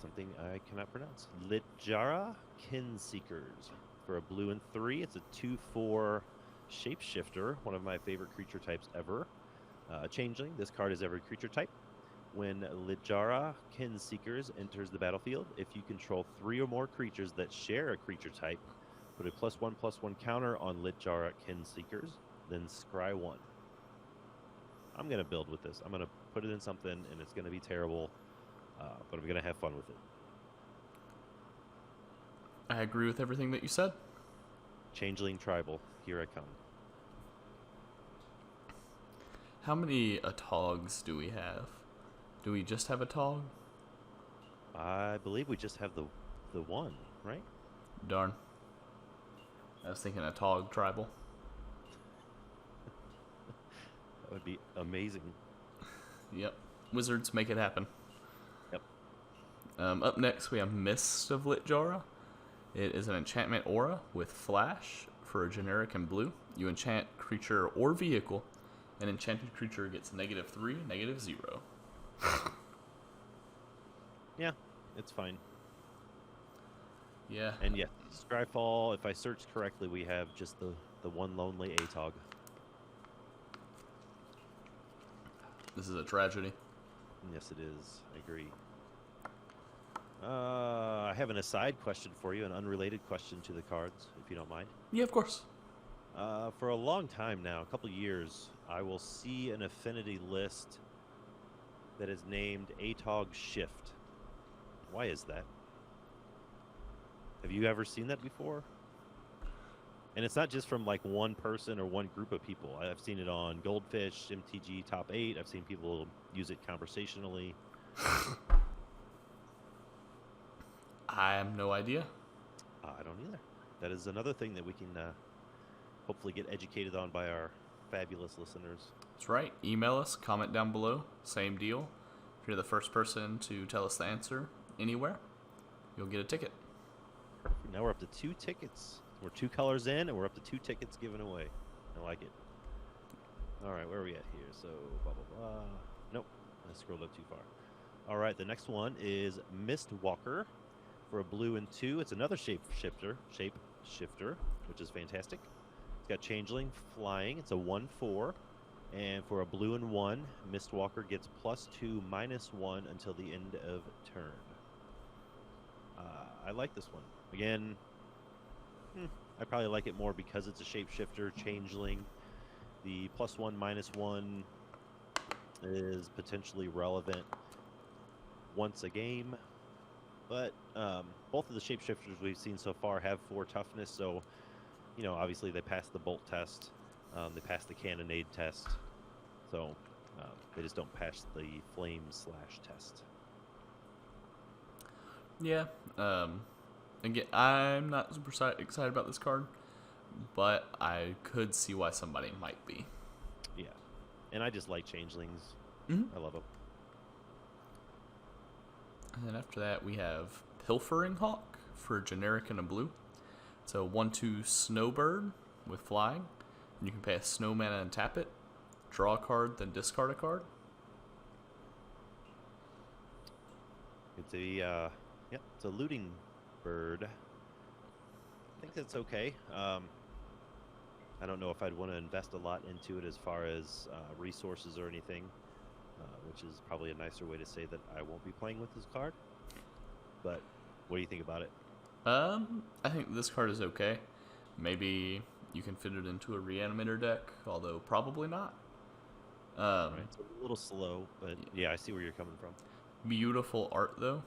something I cannot pronounce. Litjara Kin Seekers. For a blue and 3, it's a 2/4 shapeshifter, one of my favorite creature types ever. Changeling. This card is every creature type. When Litjara Kin Seekers enters the battlefield, if you control 3 or more creatures that share a creature type, put a +1/+1 counter on Litjara Kin Seekers, then scry 1. I'm going to build with this. I'm going to put it in something, and it's going to be terrible, but I'm going to have fun with it. I agree with everything that you said. Changeling Tribal. Here I come. How many Atogs do we have? Do we just have Atog? I believe we just have the one, right? Darn. I was thinking Atog Tribal. That would be amazing. Yep. Wizards, make it happen. Yep. Up next, we have Mist of Lit Jarrah. It is an enchantment aura with flash for a generic and blue. You enchant creature or vehicle. An enchanted creature gets -3, -0. Yeah, it's fine. Yeah. And yeah, Scryfall, if I searched correctly, we have just the one lonely Atog. This is a tragedy. Yes, it is. I agree. I have an aside question for you, an unrelated question to the cards, if you don't mind. Yeah, of course. For a long time now, a couple years, I will see an affinity list that is named Atog Shift. Why is that? Have you ever seen that before? And it's not just from like one person or one group of people. I've seen it on Goldfish, MTG Top 8. I've seen people use it conversationally. I have no idea. I don't either. That is another thing that we can hopefully get educated on by our fabulous listeners. That's right. Email us, comment down below. Same deal. If you're the first person to tell us the answer anywhere, you'll get a ticket. Perfect. Now we're up to 2 tickets. We're 2 colors in, and we're up to 2 tickets given away. I like it. All right, where are we at here? So, blah, blah, blah. Nope, I scrolled up too far. All right, the next one is Mistwalker for a blue and 2. It's another shapeshifter, which is fantastic. It's got Changeling, Flying. It's a 1/4. And for a blue and 1, Mistwalker gets +2/-1 until the end of turn. I like this one. Again, I probably like it more because it's a shapeshifter, Changeling. The +1/-1 is potentially relevant once a game. But both of the shapeshifters we've seen so far have 4 toughness, so, you know, obviously they passed the bolt test. They passed the cannonade test. So they just don't pass the flame/test. Yeah. Again, I'm not super excited about this card, but I could see why somebody might be. Yeah. And I just like Changelings. Mm-hmm. I love them. And then after that, we have Pilfering Hawk for generic and a blue. It's a 1/2 snowbird with flying. And you can pay a snow mana and tap it. Draw a card, then discard a card. It's a it's a looting bird. I think that's okay. I don't know if I'd want to invest a lot into it as far as resources or anything, which is probably a nicer way to say that I won't be playing with this card. But what do you think about it? I think this card is okay. Maybe you can fit it into a reanimator deck, although probably not. Right. It's a little slow, but yeah, I see where you're coming from. Beautiful art, though.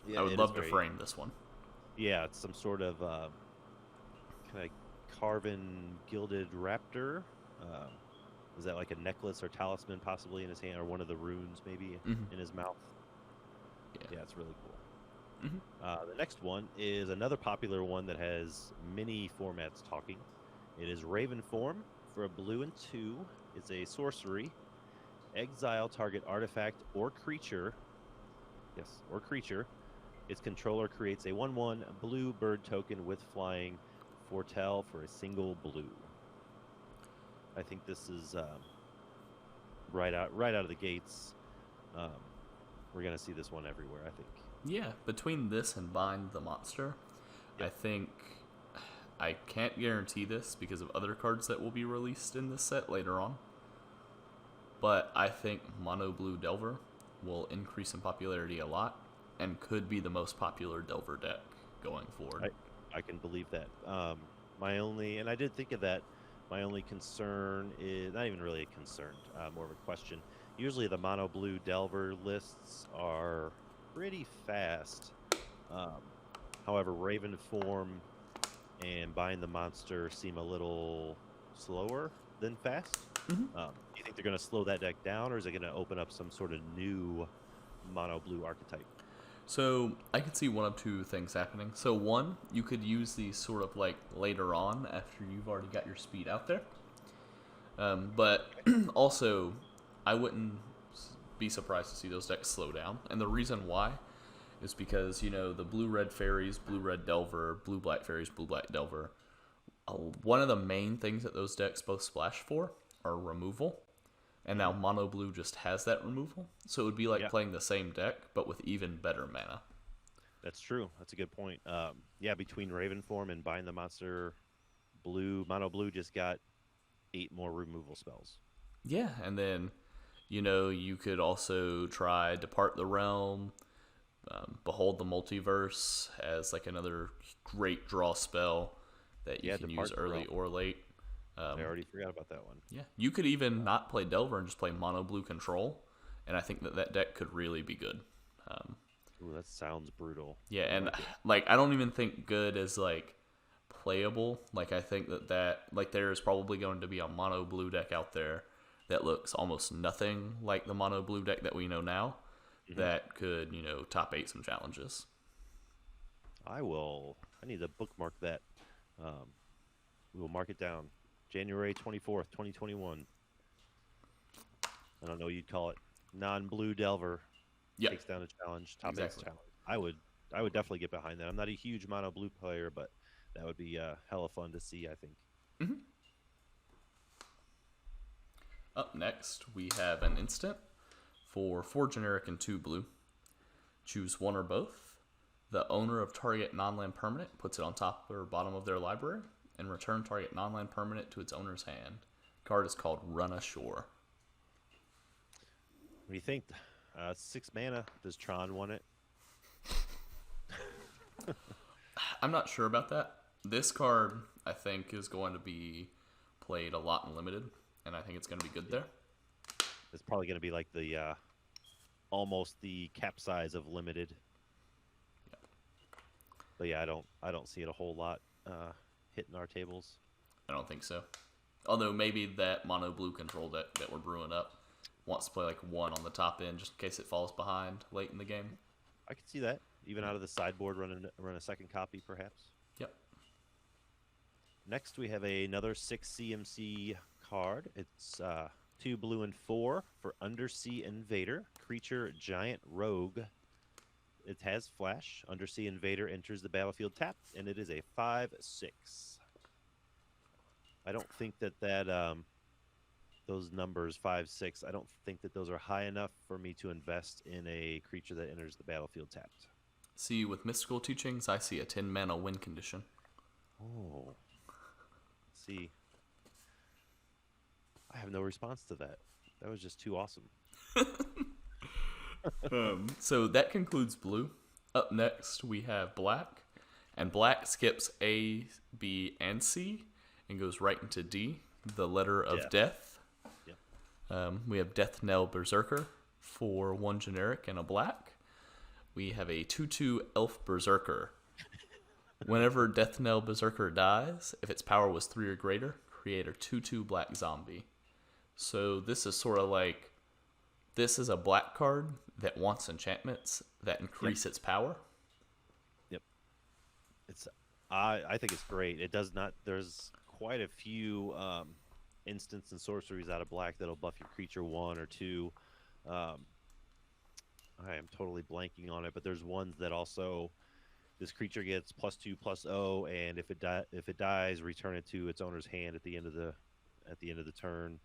Yeah, I would love to frame this one. Yeah, it's some sort of kind of carven gilded raptor. Is that like a necklace or talisman possibly in his hand, or one of the runes maybe in his mouth? Yeah, it's really cool. The next one is another popular one that has many formats talking. It is Raven form for a blue and 2. It's a sorcery. Exile target artifact or creature. Yes, or creature. Its controller creates a 1/1 blue bird token with flying foretell for a single blue. I think this is right out of the gates. We're gonna see this one everywhere, I think. Yeah, between this and Bind the Monster, Yep. I think I can't guarantee this because of other cards that will be released in this set later on. But I think Mono Blue Delver will increase in popularity a lot and could be the most popular Delver deck going forward. I can believe that. My only, and I did think of that, my only concern is, not even really a concern, more of a question. Usually the Mono Blue Delver lists are pretty fast. However, Raven Form and Bind the Monster seem a little slower than fast. Do you think they're going to slow that deck down, or is it going to open up some sort of new Mono Blue archetype? So I could see one of two things happening. So one, you could use these sort of like later on after you've already got your speed out there. But also, I wouldn't be surprised to see those decks slow down. And the reason why is because, you know, the blue-red fairies, blue-red Delver, blue-black fairies, blue-black Delver, one of the main things that those decks both splash for are removal. And now Mono Blue just has that removal. So it would be like playing the same deck, but with even better mana. That's true. That's a good point. Yeah, between Raven Form and Bind the Monster, Mono Blue just got 8 more removal spells. Yeah, and then, you know, you could also try Depart the Realm, Behold the Multiverse as like another great draw spell that you can use early or late. I already forgot about that one. Yeah, you could even not play Delver and just play Mono Blue Control, and I think that deck could really be good. Ooh, that sounds brutal. Yeah, and like I don't even think good is like playable. Like I think that like there is probably going to be a Mono Blue deck out there that looks almost nothing like the Mono Blue deck that we know now that could, you know, top 8 some challenges. I need to bookmark that. We will mark it down. January 24th, 2021. I don't know what you'd call it. Non-blue Delver takes down a challenge. Top 8 challenge. I would definitely get behind that. I'm not a huge Mono Blue player, but that would be hella fun to see, I think. Up next, we have an instant for 4 generic and 2 blue. Choose one or both. The owner of target non-land permanent puts it on top or bottom of their library and return target non-land permanent to its owner's hand. The card is called Run Ashore. What do you think? 6 mana. Does Tron want it? I'm not sure about that. This card, I think, is going to be played a lot in Limited, and I think it's going to be good there. It's probably going to be like the almost the cap size of Limited. Yeah. But yeah, I don't see it a whole lot hitting our tables. I don't think so. Although maybe that Mono Blue control deck that we're brewing up wants to play like 1 on the top end just in case it falls behind late in the game. I could see that. Even out of the sideboard, run a second copy, perhaps. Yep. Next, we have another 6 CMC card. It's 2 blue and 4 for Undersea Invader, creature giant rogue. It has flash. Undersea Invader enters the battlefield tapped, and it is a 5/6. I don't think that those numbers 5/6. I don't think that those are high enough for me to invest in a creature that enters the battlefield tapped. See, with Mystical Teachings, I see a 10 mana win condition. Oh. See. I have no response to that. That was just too awesome. So that concludes blue. Up next, we have black. And black skips A, B, and C and goes right into D, the letter of death. Yep. We have Death Knell Berserker for 1 generic and a black. We have a 2/2 Elf Berserker. Whenever Death Knell Berserker dies, if its power was 3 or greater, create a 2/2 black zombie. So this is sort of like, this is a black card that wants enchantments that increase its power. Yep. I think it's great. It does not. There's quite a few instants and sorceries out of black that'll buff your creature 1 or 2. I am totally blanking on it, but there's ones that also this creature gets +2/+0, and if it dies, return it to its owner's hand at the end of the turn.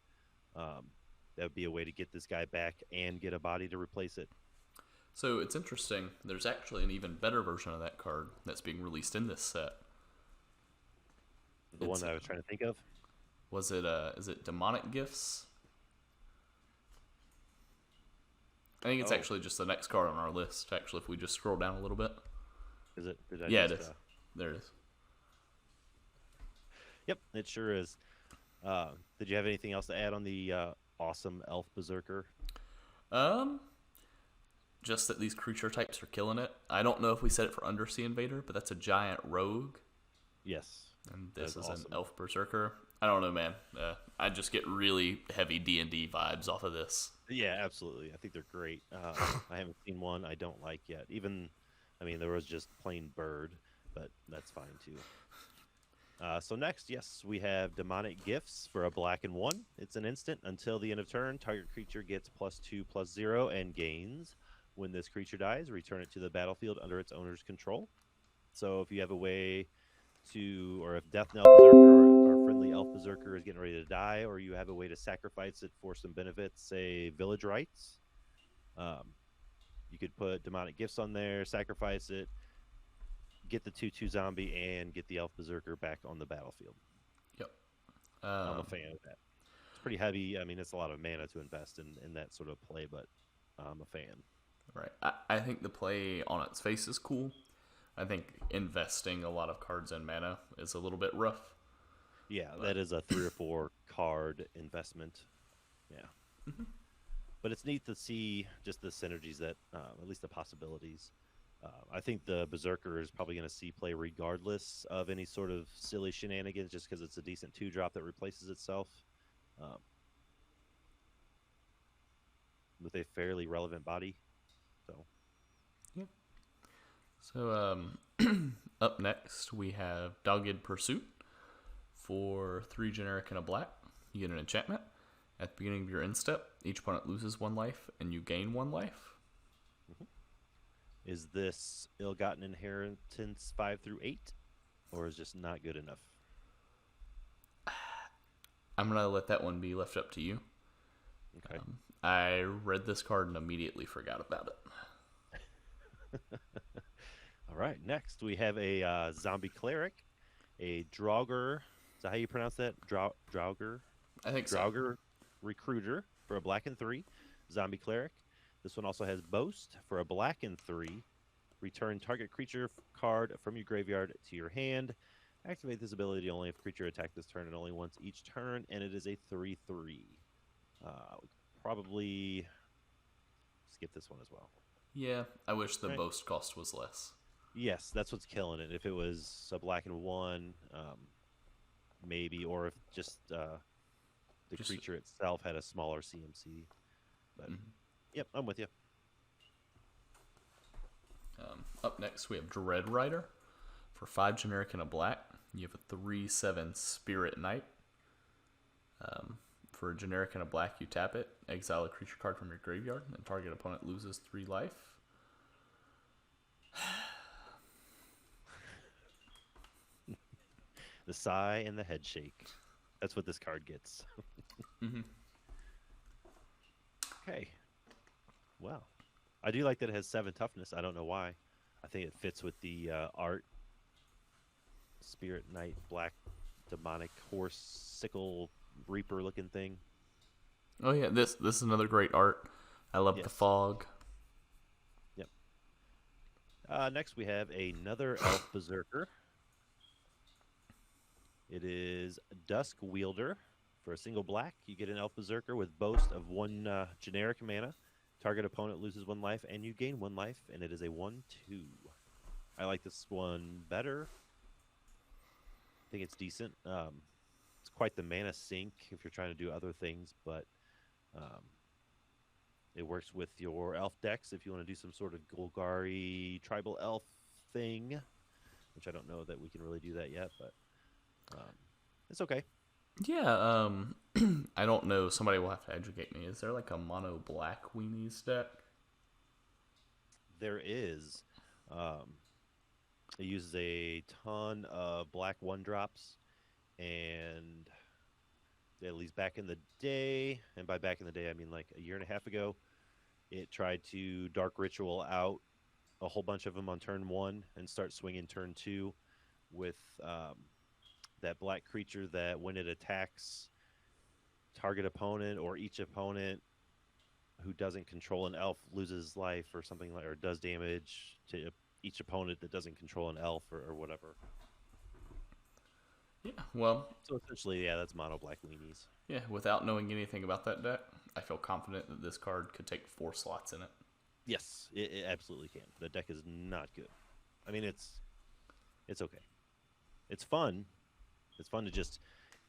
That would be a way to get this guy back and get a body to replace it. So it's interesting. There's actually an even better version of that card that's being released in this set. The one that I was trying to think of. Was it? Is it Demonic Gifts? I think it's actually just the next card on our list. Actually, if we just scroll down a little bit. Is it? Yeah, it is. There it is. Yep, it sure is. Did you have anything else to add on the awesome Elf Berserker? Just that these creature types are killing it. I don't know if we said it for Undersea Invader, but that's a giant rogue. Yes. And this is awesome. an Elf Berserker. I don't know, man. I just get really heavy D&D vibes off of this. Yeah, absolutely. I think they're great. I haven't seen one I don't like yet. There was just plain bird, but that's fine too. So next, yes, we have Demonic Gifts for a black and 1. It's an instant. Until the end of turn, target creature gets +2/+0 and gains. When this creature dies, return it to the battlefield under its owner's control. So if you have a way to, or if Death Knell Berserker or friendly Elf Berserker is getting ready to die, or you have a way to sacrifice it for some benefits, say Village Rites, you could put Demonic Gifts on there, sacrifice it, get the 2/2 zombie, and get the Elf Berserker back on the battlefield. Yep. I'm a fan of that. It's pretty heavy. It's a lot of mana to invest in that sort of play, but I'm a fan. Right. I think the play on its face is cool. I think investing a lot of cards in mana is a little bit rough. Yeah, that is a 3 or 4 card investment. Yeah. Mm-hmm. But it's neat to see just the synergies that, at least the possibilities. I think the Berserker is probably going to see play regardless of any sort of silly shenanigans, just because it's a decent 2-drop that replaces itself. With a fairly relevant body. So. Yeah. So, up next, we have Dogged Pursuit. For 3 generic and a black, you get an enchantment. At the beginning of your end step, each opponent loses 1 life, and you gain 1 life. Mm-hmm. Is this Ill-Gotten Inheritance 5 through 8, or is just not good enough? I'm going to let that one be left up to you. Okay. I read this card and immediately forgot about it. All right, next we have a zombie cleric, a Draugr. Is that how you pronounce that? Draugr? I think Draugr Recruiter for a black and 3, zombie cleric. This one also has Boast for a black and 3. Return target creature card from your graveyard to your hand. Activate this ability only if creature attacked this turn and only once each turn, and it is a 3/3. Probably skip this one as well. Yeah, I wish the Boast cost was less. Yes, that's what's killing it. If it was a black and 1, maybe, or if just the creature itself had a smaller CMC. But yep, I'm with you. Up next, we have Dread Rider. For 5 generic and a black, you have a 3/7 Spirit Knight. For a generic and a black, you tap it, exile a creature card from your graveyard, and target opponent loses 3 life. The sigh and the head shake. That's what this card gets. Okay. Well, I do like that it has 7 toughness. I don't know why. I think it fits with the art. Spirit Knight, black, demonic horse, sickle, reaper looking thing. Oh yeah, this is another great art. I love the fog. Yep. Next we have another Elf Berserker. It is Dusk Wielder. For a single black, you get an Elf Berserker with Boast of 1 generic mana. Target opponent loses 1 life, and you gain 1 life, and it is a 1/2. I like this one better. I think it's decent. It's quite the mana sink if you're trying to do other things, but it works with your elf decks if you want to do some sort of Golgari tribal elf thing, which I don't know that we can really do that yet, but it's okay. Yeah, I don't know. Somebody will have to educate me. Is there like a mono black weenies deck? There is. It uses a ton of black 1-drops, and at least back in the day, and by back in the day I mean like a year and a half ago, it tried to Dark Ritual out a whole bunch of them on turn 1 and start swinging turn 2 with that black creature that when it attacks target opponent or each opponent who doesn't control an elf loses life or something like, or does damage to each opponent that doesn't control an elf or whatever. Yeah, well... So essentially, yeah, that's mono black weenies. Yeah, without knowing anything about that deck, I feel confident that this card could take 4 slots in it. Yes, it absolutely can. The deck is not good. I mean, it's okay. It's fun. It's fun to just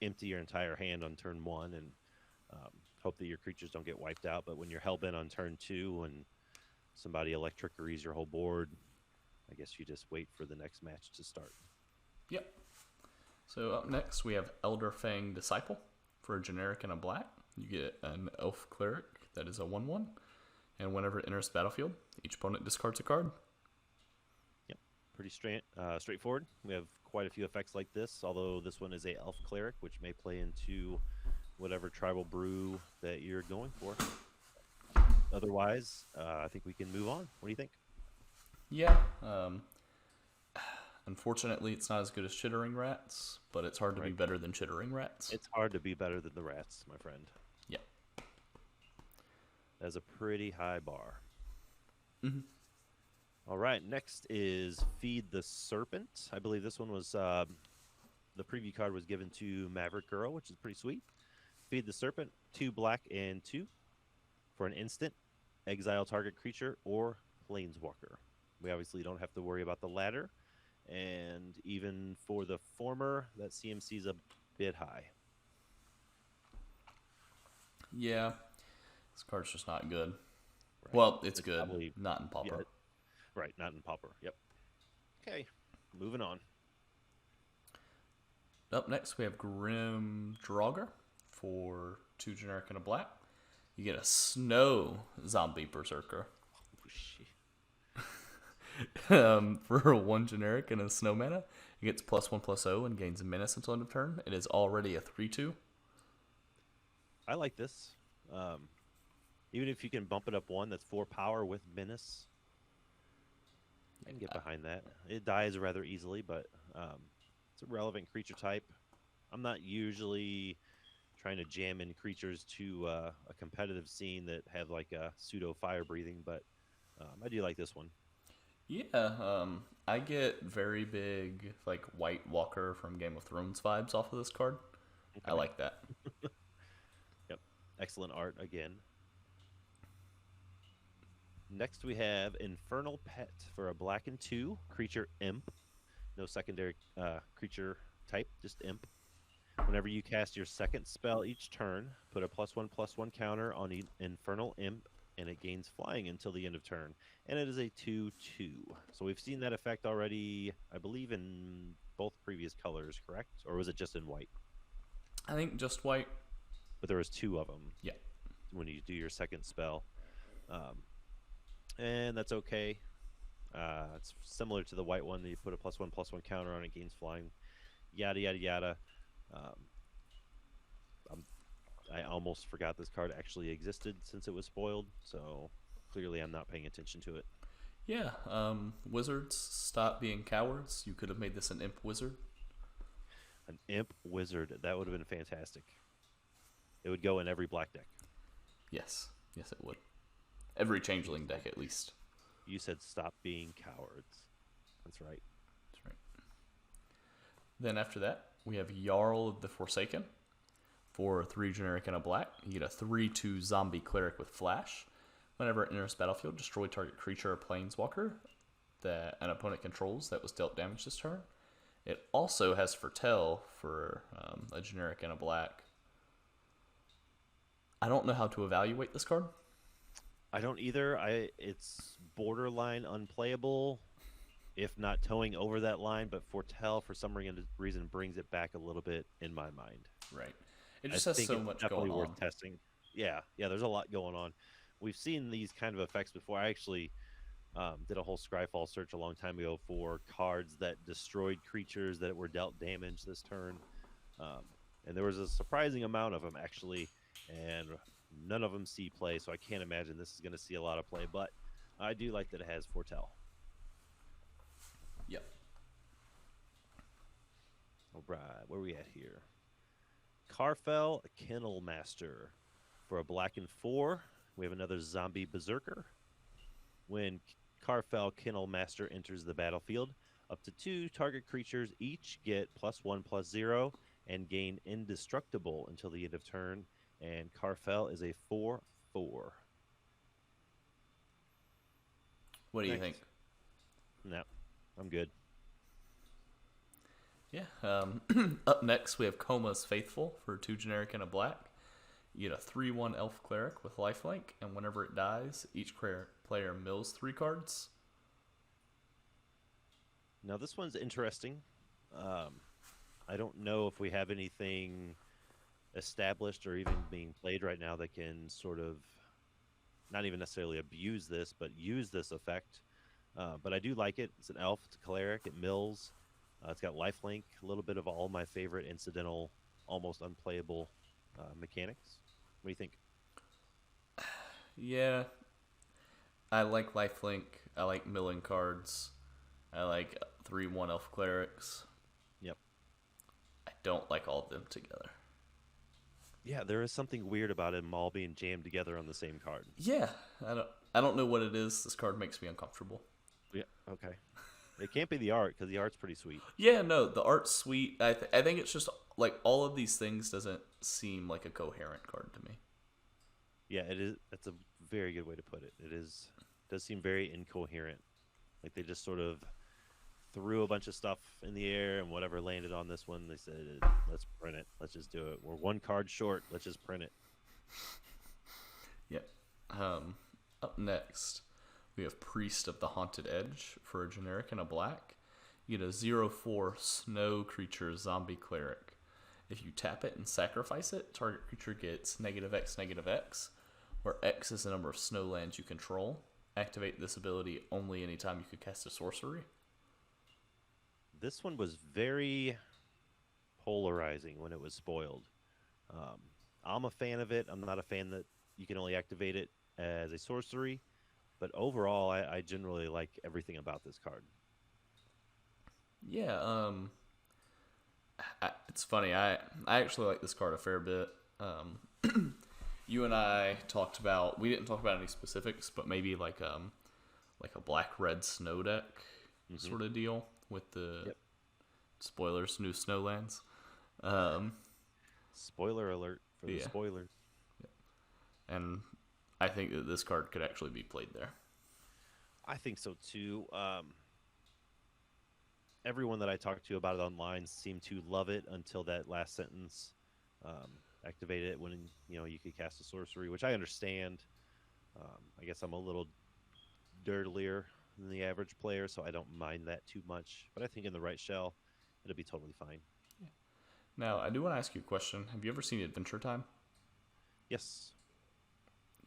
empty your entire hand on turn 1 and hope that your creatures don't get wiped out. But when you're hellbent on turn 2 and somebody electricaries your whole board, I guess you just wait for the next match to start. Yep. So up next we have Elderfang Disciple. For a generic and a black, you get an elf cleric that is a 1/1, and whenever it enters the battlefield, each opponent discards a card. Yep, pretty straightforward. We have quite a few effects like this, although this one is a elf cleric, which may play into whatever tribal brew that you're going for. Otherwise, I think we can move on. What do you think? Yeah. Unfortunately, it's not as good as Chittering Rats, but it's hard to be better than Chittering Rats. It's hard to be better than the rats, my friend. Yeah. That's a pretty high bar. Mm-hmm. All right, next is Feed the Serpent. I believe this one was, the preview card was given to Maverick Girl, which is pretty sweet. Feed the Serpent, 2 black and 2. For an instant, exile target creature or planeswalker. We obviously don't have to worry about the latter. And even for the former, that CMC is a bit high. Yeah, this card's just not good. Right. Well, it's good, probably, not in Pauper. Yeah, right, not in Pauper. Yep. Okay, moving on. Up next, we have Grim Draugr for 2 generic and a black. You get a Snow Zombie Berserker. For 1 generic and a snow mana, it gets +1/+0 and gains a menace until end of turn. It is already a 3/2. I like this. Even if you can bump it up 1, that's 4 power with menace. I can get behind that. It dies rather easily, but it's a relevant creature type. I'm not usually trying to jam in creatures to a competitive scene that have like a pseudo fire breathing, but I do like this one. Yeah, I get very big like White Walker from Game of Thrones vibes off of this card. Okay. I like that. Yep, excellent art again. Next we have Infernal Pet for a black and 2 creature imp. No secondary creature type, just imp. Whenever you cast your second spell each turn, put a +1/+1 counter on Infernal Imp, and it gains flying until the end of turn. And it is a 2/2. So we've seen that effect already, I believe, in both previous colors, correct? Or was it just in white? I think just white. But there was 2 of them. Yeah. When you do your second spell. And that's okay. It's similar to the white one. You put a +1/+1 counter on it, gains flying. Yada, yada, yada. I almost forgot this card actually existed since it was spoiled, so clearly I'm not paying attention to it. Yeah, wizards, stop being cowards. You could have made this an imp wizard. An imp wizard, that would have been fantastic. It would go in every black deck. Yes, yes it would. Every changeling deck at least. You said stop being cowards. That's right. That's right. Then after that, we have Jarl of the Forsaken. For 3 generic and a black, you get a 3/2 zombie cleric with flash. Whenever it enters battlefield, destroy target creature or planeswalker that an opponent controls that was dealt damage this turn. It also has Foretell for a generic and a black. I don't know how to evaluate this card. I don't either. It's borderline unplayable, if not towing over that line, but Foretell for some reason brings it back a little bit in my mind. Right. It I just has think so it's much definitely going worth on. testing. Yeah, there's a lot going on. We've seen these kind of effects before. I actually did a whole Scryfall search a long time ago for cards that destroyed creatures that were dealt damage this turn. And there was a surprising amount of them, actually, and none of them see play, so I can't imagine this is going to see a lot of play, but I do like that it has Foretell. Yep. All right, where are we at here? Karfell, Kennel Master. For a black and 4, we have another zombie berserker. When Karfell Kennel Master enters the battlefield, up to 2 target creatures each get +1/+0 and gain indestructible until the end of turn. And Karfell is a 4/4. What do you think? No, I'm good. Yeah. Up next, we have Coma's Faithful for 2 generic and a black. You get a 3/1 elf cleric with lifelink, and whenever it dies, each player mills 3 cards. Now, this one's interesting. I don't know if we have anything established or even being played right now that can sort of not even necessarily abuse this, but use this effect. But I do like it. It's an elf, it's a cleric, it mills. It's got lifelink, a little bit of all my favorite incidental, almost unplayable mechanics. What do you think? Yeah. I like lifelink. I like milling cards. I like 3/1 elf clerics. Yep. I don't like all of them together. Yeah, there is something weird about them all being jammed together on the same card. Yeah, I don't know what it is. This card makes me uncomfortable. Yeah, okay. It can't be the art, because the art's pretty sweet. Yeah, no, the art's sweet. I think it's just, like, all of these things doesn't seem like a coherent card to me. Yeah, it is. That's a very good way to put it. Does seem very incoherent. Like they just sort of threw a bunch of stuff in the air, and whatever landed on this one, they said, let's print it. Let's just do it. We're 1 card short. Let's just print it. Yep. Up next, we have Priest of the Haunted Edge for a generic and a black. You get a 0/4 snow creature zombie cleric. If you tap it and sacrifice it, target creature gets -X/-X, where X is the number of snow lands you control. Activate this ability only anytime you could cast a sorcery. This one was very polarizing when it was spoiled. I'm a fan of it. I'm not a fan that you can only activate it as a sorcery. But overall, I generally like everything about this card. Yeah, it's funny. I actually like this card a fair bit. You and I talked about, we didn't talk about any specifics, but maybe like a black-red snow deck sort of deal with the spoilers, new snowlands. Spoiler alert for the spoilers. And I think that this card could actually be played there. I think so too. Everyone that I talked to about it online seemed to love it until that last sentence. Activate it when you could cast a sorcery, which I understand. I guess I'm a little dirtier than the average player, so I don't mind that too much. But I think in the right shell, it'll be totally fine. Yeah. Now, I do want to ask you a question. Have you ever seen Adventure Time? Yes.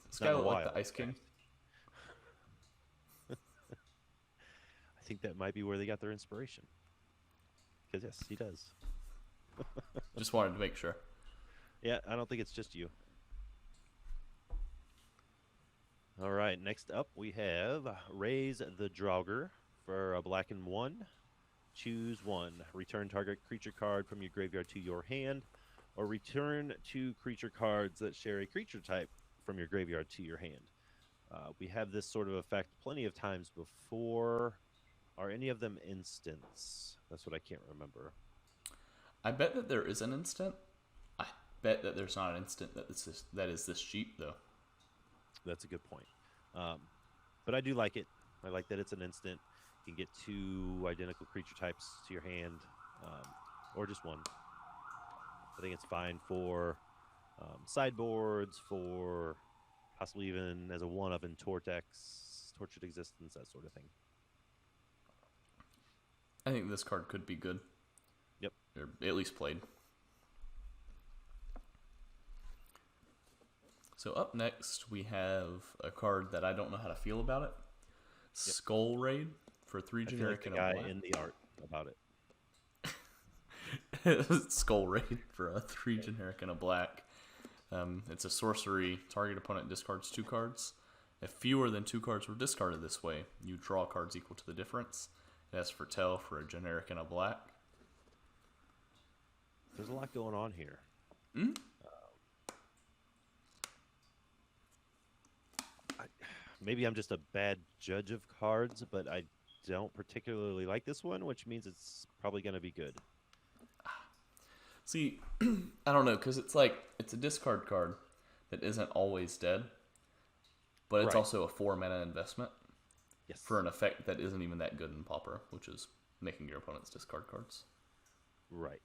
This guy look like the Ice King? I think that might be where they got their inspiration. Because, yes, he does. Just wanted to make sure. Yeah, I don't think it's just you. All right, next up we have Raise the Draugr for a black and 1. Choose 1. Return target creature card from your graveyard to your hand, or return 2 creature cards that share a creature type from your graveyard to your hand. We have this sort of effect plenty of times before. Are any of them instants? That's what I can't remember. I bet that there is an instant. I bet that there's not an instant that is this cheap, though. That's a good point. But I do like it. I like that it's an instant. You can get 2 identical creature types to your hand, or just 1. I think it's fine for sideboards, for possibly even as a 1-of in Tortex, Tortured Existence, that sort of thing. I think this card could be good. Yep. Or at least played. So up next, we have a card that I don't know how to feel about it. Skull Raid for 3 generic I feel and like a the guy black. in the art about it. Skull Raid for a 3 generic and a black. It's a sorcery. Target opponent discards 2 cards. If fewer than 2 cards were discarded this way, you draw cards equal to the difference. It has Foretell for a generic and a black. There's a lot going on here. Maybe I'm just a bad judge of cards, but I don't particularly like this one, which means it's probably going to be good. See, I don't know, because it's a discard card that isn't always dead, but it's Right. also a 4 mana investment Yes. for an effect that isn't even that good in Pauper, which is making your opponents discard cards. Right.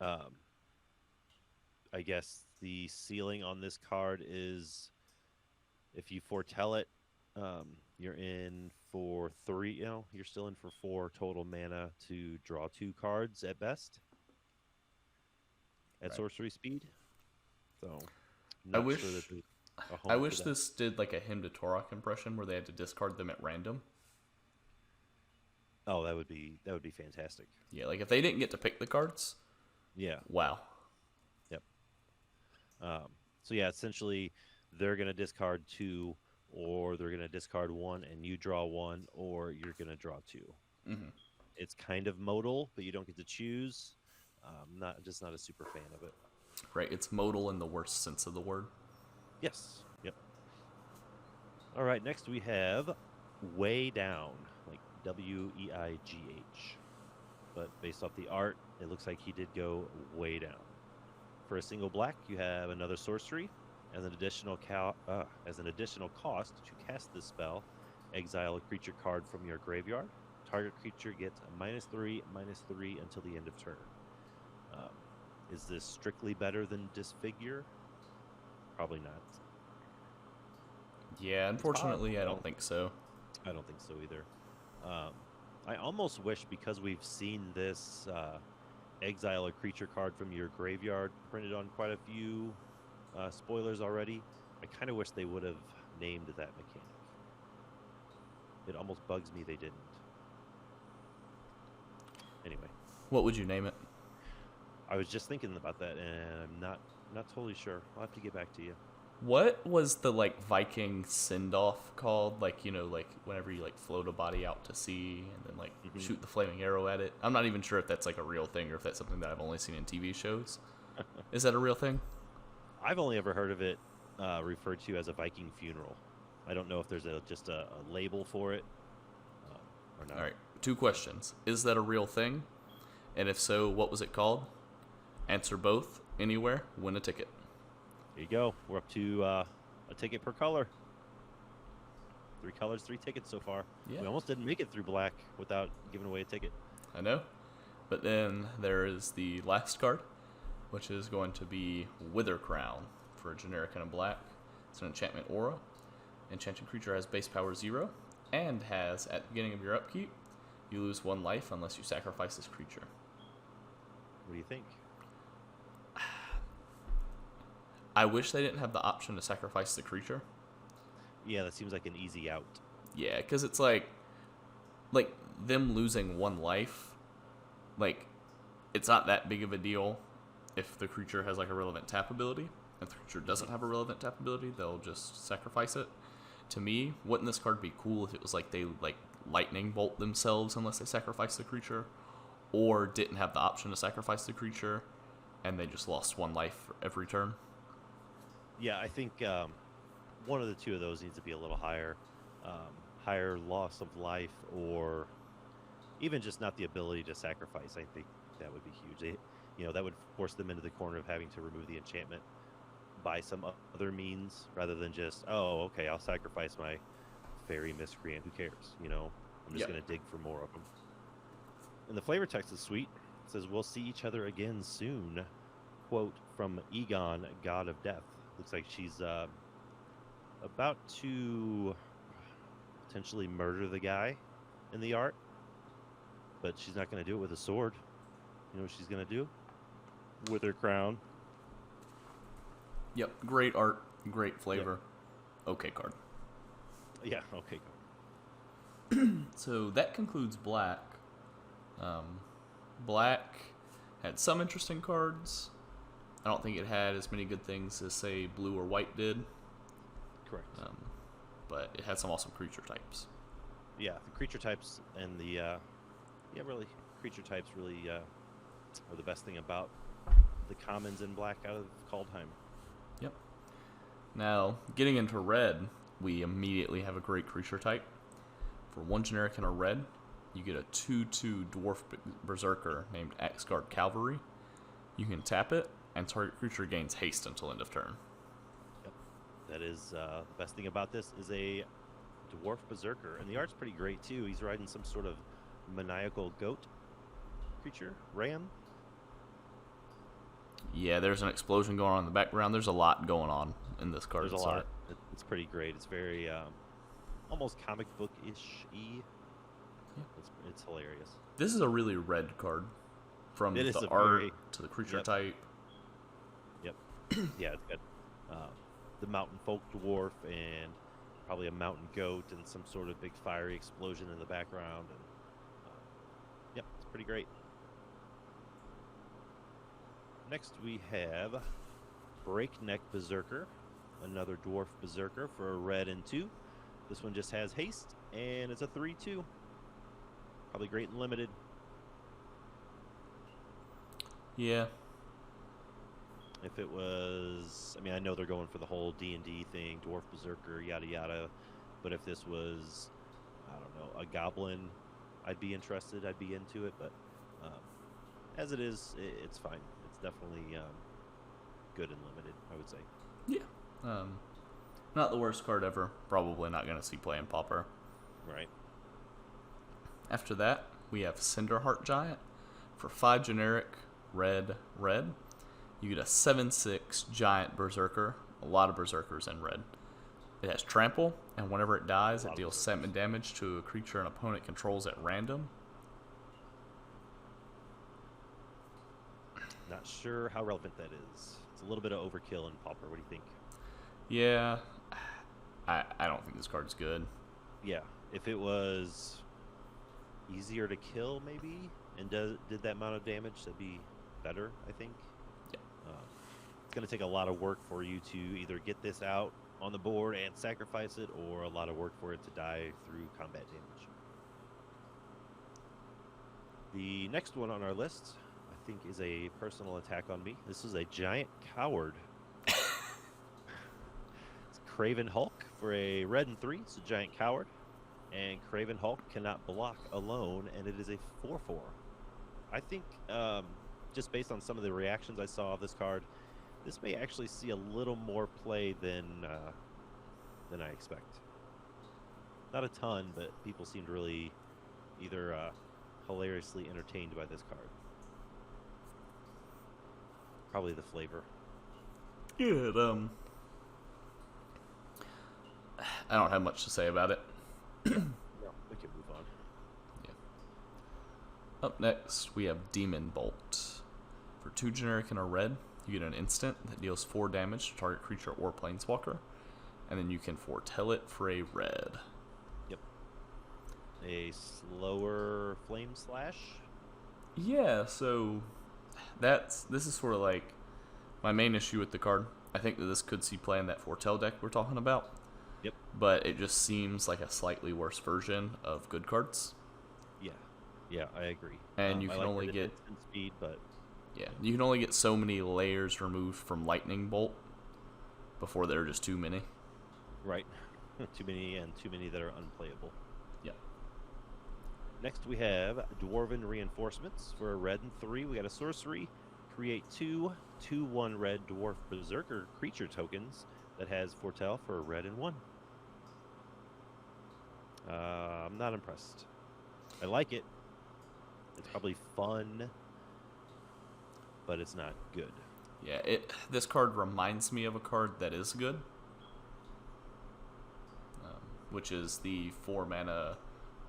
I guess the ceiling on this card is if you foretell it, you're in for 3, you're still in for 4 total mana to draw 2 cards at best at Right. sorcery speed. So, I not wish sure that there's a home I for wish that. this did like a Hymn to Torok impression where they had to discard them at random. Oh, that would be fantastic. Yeah, like if they didn't get to pick the cards, Yeah. wow. Yep. So yeah, essentially, they're gonna discard 2, or they're gonna discard 1, and you draw 1, or you're gonna draw 2. Mm-hmm. It's kind of modal, but you don't get to choose. Not a super fan of it. Right, it's modal in the worst sense of the word. Yes. Yep. All right. Next we have Way Down, like Weigh. But based off the art, it looks like he did go way down. For a single black, you have another sorcery. As an additional cost to cast this spell, exile a creature card from your graveyard. Target creature gets a -3/-3 until the end of turn. Is this strictly better than Disfigure? Probably not. Yeah, unfortunately, I powerful. don't think so. I don't think so either. I almost wish, because we've seen this exile a creature card from your graveyard printed on quite a few spoilers already, I kind of wish they would have named that mechanic. It almost bugs me they didn't. Anyway, What would you name it? I was just thinking about that, and I'm not totally sure. I'll have to get back to you. What was the Viking send-off called? Like whenever you float a body out to sea and then shoot the flaming arrow at it. I'm not even sure if that's a real thing or if that's something that I've only seen in TV shows. Is that a real thing? I've only ever heard of it referred to as a Viking funeral. I don't know if there's just a label for it or not. All right, 2 questions. Is that a real thing? And if so, what was it called? Answer both, anywhere, win a ticket. There you go. We're up to a ticket per color. 3 colors, 3 tickets so far. Yeah. We almost didn't make it through black without giving away a ticket. I know. But then there is the last card, which is going to be Wither Crown for a generic and a black. It's an enchantment aura. Enchanted creature has base power 0 and has, at the beginning of your upkeep, you lose 1 life unless you sacrifice this creature. What do you think? I wish they didn't have the option to sacrifice the creature. Yeah, that seems like an easy out. Yeah, because it's them losing 1 life, it's not that big of a deal if the creature has a relevant tap ability. If the creature doesn't have a relevant tap ability, they'll just sacrifice it. To me, wouldn't this card be cool if it was they lightning bolt themselves unless they sacrifice the creature, or didn't have the option to sacrifice the creature and they just lost 1 life every turn? Yeah, I think one of the 2 of those needs to be a little higher. Higher loss of life, or even just not the ability to sacrifice. I think that would be huge. That would force them into the corner of having to remove the enchantment by some other means, rather than just, oh, okay, I'll sacrifice my fairy miscreant. Who cares? I'm just going to dig for more of them. And the flavor text is sweet. It says, "We'll see each other again soon." Quote from Egon, God of Death. Looks like she's about to potentially murder the guy in the art, but she's not going to do it with a sword. You know what she's going to do? With her crown. Yep, great art. Great flavor. Okay card. Yeah, okay. So that concludes Black. Black had some interesting cards. I don't think it had as many good things as, say, Blue or White did. Correct. But it had some awesome creature types. Yeah, the creature types and the really creature types really are the best thing about the commons in Black out of Kaldheim. Yep. Now, getting into Red, we immediately have a great creature type. For 1 generic and a red, you get a 2/2 Dwarf Berserker named Axguard Cavalry. You can tap it, and target creature gains haste until end of turn. Yep. That is the best thing about this is a Dwarf Berserker, and the art's pretty great too. He's riding some sort of maniacal goat creature, ram. Yeah, there's an explosion going on in the background. There's a lot going on in this card. There's a lot. It's pretty great. It's very almost comic book-ish. Yeah. It's hilarious. This is a really red card, from It is the a art very- to the creature Yep. type. Yep. Yeah, it's got the mountain folk dwarf and probably a mountain goat and some sort of big fiery explosion in the background. And yep, it's pretty great. Next we have Breakneck Berserker, another Dwarf Berserker for a red and 2. This one just has haste, and it's a 3/2. Probably great and limited. Yeah. If it was, I mean, I know they're going for the whole D&D thing, Dwarf Berserker, yada yada, but if this was, I don't know, a goblin, I'd be interested, I'd be into it, but as it is, it's fine. It's definitely good and limited, I would say. Yeah. Not the worst card ever. Probably not going to see play in Pauper. Right. After that, we have Cinderheart Giant. For 5 generic, red. You get a 7/6 Giant Berserker. A lot of Berserkers in red. It has Trample, and whenever it dies, it deals 7 damage to a creature an opponent controls at random. Not sure how relevant that is. It's a little bit of overkill in Pauper. What do you think? Yeah, I don't think this card's good. Yeah, if it was easier to kill, maybe, and did that amount of damage, that'd be better, I think. Yeah. It's going to take a lot of work for you to either get this out on the board and sacrifice it, or a lot of work for it to die through combat damage. The next one on our list, I think, is a personal attack on me. This is a Giant Coward. It's Craven Hulk for a red and 3. It's a Giant Coward. And Craven Hulk cannot block alone, and it is a 4/4. I think, just based on some of the reactions I saw of this card, this may actually see a little more play than I expect. Not a ton, but people seemed really either hilariously entertained by this card. Probably the flavor. Yeah, I don't have much to say about it. No, we can move on. Yeah. Up next, we have Demon Bolt. For 2 generic and a red, you get an instant that deals 4 damage to target creature or planeswalker, and then you can foretell it for a red. Yep. A slower flame slash. Yeah, so this is sort of like my main issue with the card. I think that this could see play in that foretell deck we're talking about. Yep. But it just seems like a slightly worse version of good cards. Yeah, I agree. And you I can like only that get it's instant speed, but yeah, you can only get so many layers removed from Lightning Bolt before there are just too many. right, too many that are unplayable. Yeah. Next we have Dwarven Reinforcements for a red and 3. We got a sorcery. Create 2 2/1 red Dwarf Berserker creature tokens that has foretell for a red and 1. I'm not impressed. I like it. It's probably fun, but it's not good. Yeah, this card reminds me of a card that is good, which is the 4 mana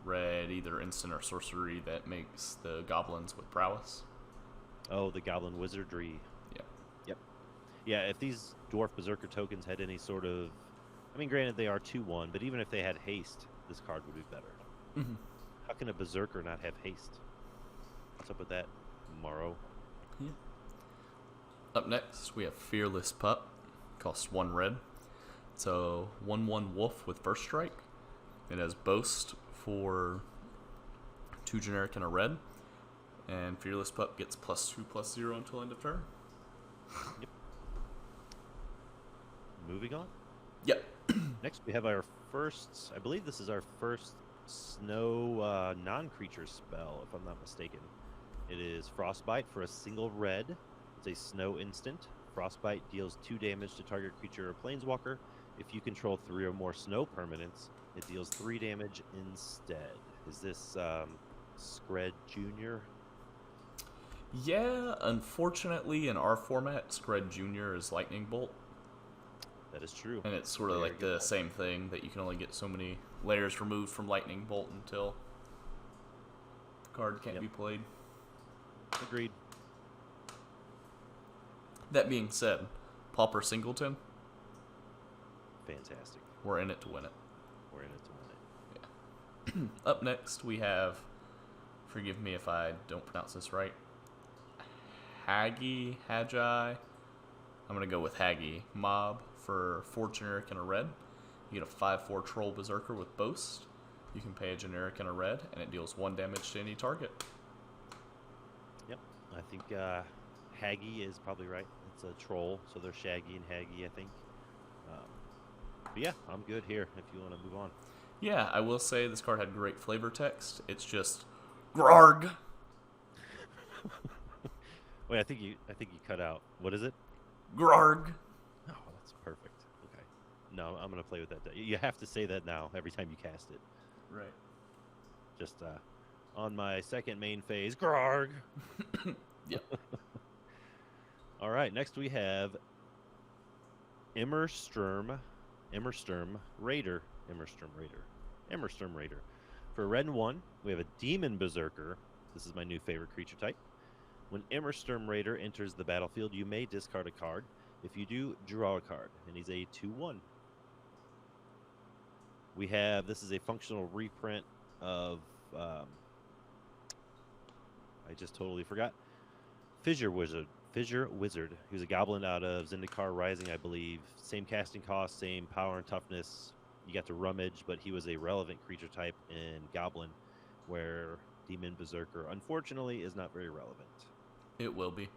red, either instant or sorcery, that makes the goblins with prowess. Oh, the Goblin Wizardry. Yeah. Yep. Yeah, if these Dwarf Berserker tokens had any sort of... I mean, granted, they are 2-1, but even if they had haste, this card would be better. Mm-hmm. How can a Berserker not have haste? What's up with that, Morrow? Yeah. Up next, we have Fearless Pup. Costs 1 red. It's a 1/1 wolf with first strike. It has Boast for 2 generic and a red. And Fearless Pup gets +2/+0 until end of turn. Yep. Moving on. Yep. Next, we have our first... I believe this is our first snow non-creature spell, if I'm not mistaken. It is Frostbite for a single red. It's a snow instant. Frostbite deals 2 damage to target creature or planeswalker. If you control 3 or more snow permanents, it deals 3 damage instead. Is this Scred Jr.? Yeah, unfortunately, in our format, Scred Jr. is Lightning Bolt. That is true. And it's sort of like the same thing, that you can only get so many layers removed from Lightning Bolt until the card can't be played. Agreed. That being said, Pauper Singleton, Fantastic. we're in it to win it. We're in it to win it. Yeah. Up next, we have, forgive me if I don't pronounce this right, Hagi. I'm going to go with Hagi. Mob for 4 generic and a red. You get a 5/4 Troll Berserker with Boast. You can pay a generic and a red, and it deals 1 damage to any target. Yep. I think Hagi is probably right. It's a troll, so they're Shaggy and Hagi, I think. But yeah, I'm good here if you want to move on. Yeah, I will say this card had great flavor text. It's just Grarg. Wait, I think you cut out. What is it? Grarg. Oh, that's perfect. Okay. No, I'm gonna play with that. You have to say that now every time you cast it. Right. Just on my second main phase, Grarg. Yep. All right. Next we have Immersturm Raider. For red and 1, we have a Demon Berserker. This is my new favorite creature type. When Immersturm Raider enters the battlefield, you may discard a card. If you do, draw a card, and he's a 2/1. We have, this is a functional reprint of, I just totally forgot, Fissure Wizard. He was a goblin out of Zendikar Rising, I believe. Same casting cost, same power and toughness. You got to rummage, but he was a relevant creature type in Goblin, where Demon Berserker, unfortunately, is not very relevant. It will be.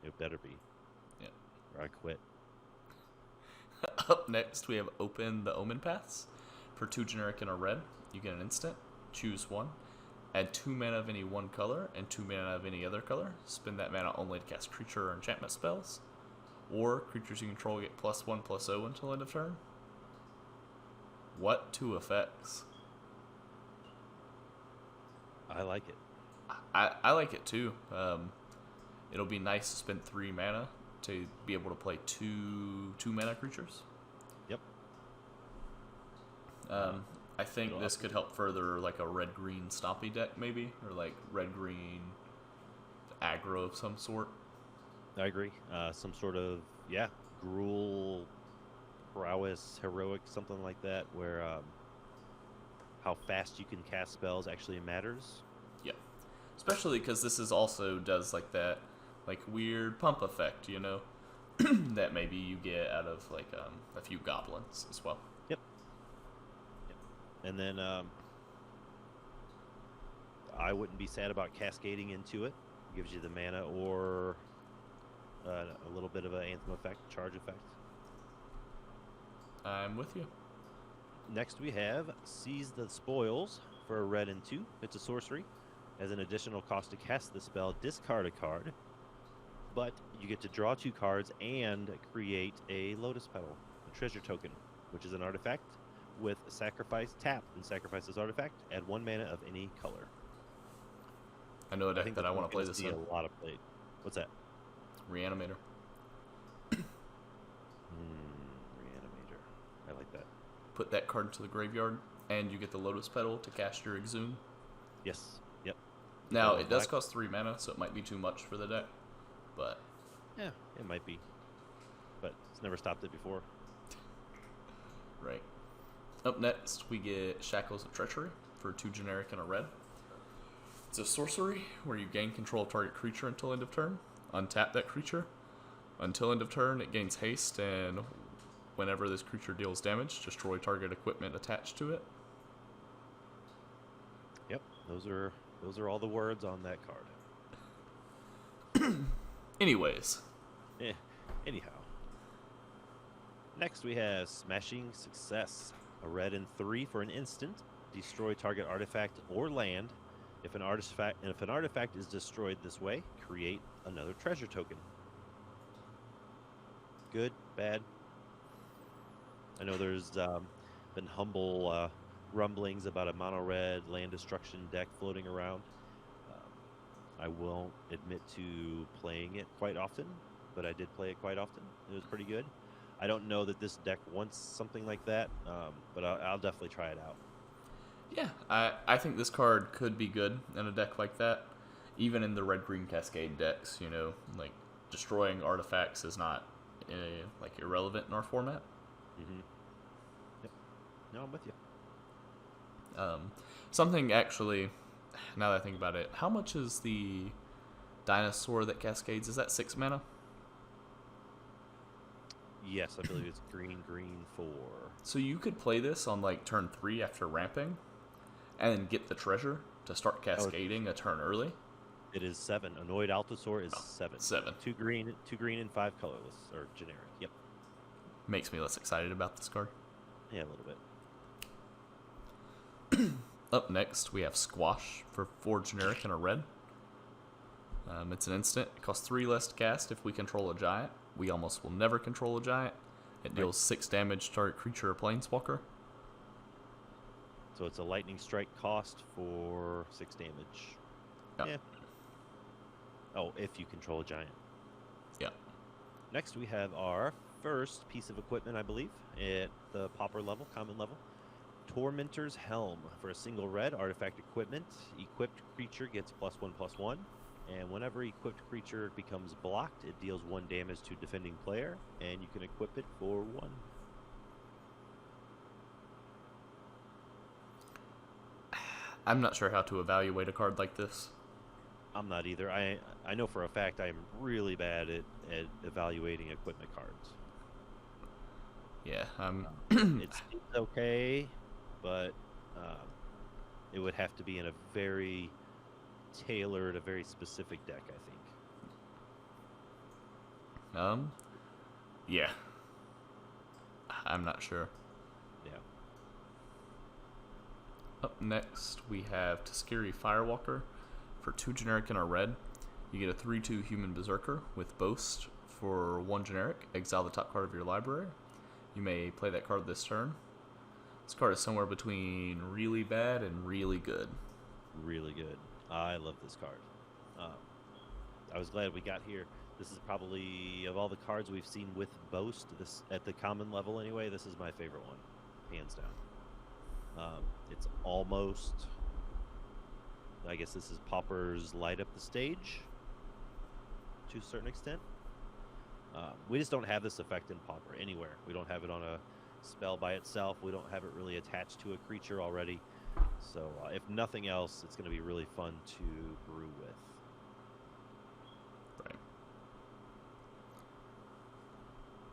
It better be. Yeah. Or I quit. Up next, we have Open the Omen Paths. For 2 generic and a red, you get an instant. Choose 1. Add 2 mana of any one color and 2 mana of any other color. Spend that mana only to cast creature or enchantment spells. Or creatures you control get +1/+0 until end of turn. What 2 effects? I like it. I like it too. It'll be nice to spend 3 mana to be able to play two mana creatures. Yep. I think this could help further like a red-green stompy deck maybe, or like red-green aggro of some sort. I agree. Some sort of, Gruul, prowess, heroic, something like that, where how fast you can cast spells actually matters. Yeah. Especially because this is also does like that like weird pump effect, you know, that maybe you get out of like a few goblins as well. Yep. And then I wouldn't be sad about cascading into it. Gives you the mana or a little bit of an anthem effect, charge effect. I'm with you. Next we have Seize the Spoils for a red and 2. It's a sorcery. As an additional cost to cast the spell, discard a card. But you get to draw 2 cards and create a Lotus Petal, a treasure token, which is an artifact with sacrifice, tap, and sacrifice this artifact. Add 1 mana of any color. I know a deck that I want to play this in. A lot of played. What's that? Reanimator. Reanimator. I like that. Put that card into the graveyard, and you get the Lotus Petal to cast your Exhume. Yes. Yep. Now, it does cost 3 mana, so it might be too much for the deck, but... Yeah, it might be. but it's never stopped it before. Right. Up next, we get Shackles of Treachery for 2 generic and a red. It's a sorcery where you gain control of target creature until end of turn. Untap that creature. Until end of turn, it gains haste, and whenever this creature deals damage, destroy target equipment attached to it. Yep, those are all the words on that card. Anyways. Anyhow. Next we have Smashing Success. A red and 3 for an instant. Destroy target artifact or land. If an artifact is destroyed this way, create another treasure token. Good, bad. I know there's been humble rumblings about a mono red land destruction deck floating around. I won't admit to playing it quite often, but I did play it quite often. It was pretty good. I don't know that this deck wants something like that, but I'll definitely try it out. Yeah, I think this card could be good in a deck like that. Even in the red-green Cascade decks, you know, like destroying artifacts is not like irrelevant in our format. Mm-hmm. Yep. No, I'm with you. Something actually, now that I think about it, how much is the dinosaur that cascades? Is that 6 mana? Yes, I believe it's green 4. So you could play this on like turn 3 after ramping, and then get the treasure to start cascading a turn early. It is 7. Annoyed Altosaur is 7. 7. 2 green and 5 colorless or generic. Yep. Makes me less excited about this card. Yeah, a little bit. Up next, we have Squash for 4 generic and a red. It's an instant. It costs 3 less to cast if we control a giant. We almost will never control a giant. It deals 6 damage to target creature or planeswalker. So it's a lightning strike cost for 6 damage. Yep. Yeah. Oh, if you control a giant. Yeah. Next, we have our first piece of equipment, I believe, at the Pauper level, common level. Tormentors Helm for a single red artifact equipment. Equipped creature gets +1/+1, and whenever equipped creature becomes blocked, it deals 1 damage to defending player, and you can equip it for 1. I'm not sure how to evaluate a card like this. I'm not either. I know for a fact I am really bad at evaluating equipment cards. Yeah, It's okay, but it would have to be in a very tailored, a very specific deck, I think. Yeah. I'm not sure. Yeah. Up next, we have Teskiri Firewalker for 2 generic and a red. You get a 3/2 human berserker with boast for 1 generic. Exile the top card of your library. You may play that card this turn. This card is somewhere between really bad and really good. Really good. I love this card. I was glad we got here. This is probably, of all the cards we've seen with boast, this at the common level anyway, this is my favorite one, hands down. It's almost, I guess this is Pauper's light up the stage to a certain extent. We just don't have this effect in Pauper anywhere. We don't have it on a spell by itself. We don't have it really attached to a creature already. So if nothing else, it's going to be really fun to brew with. Right.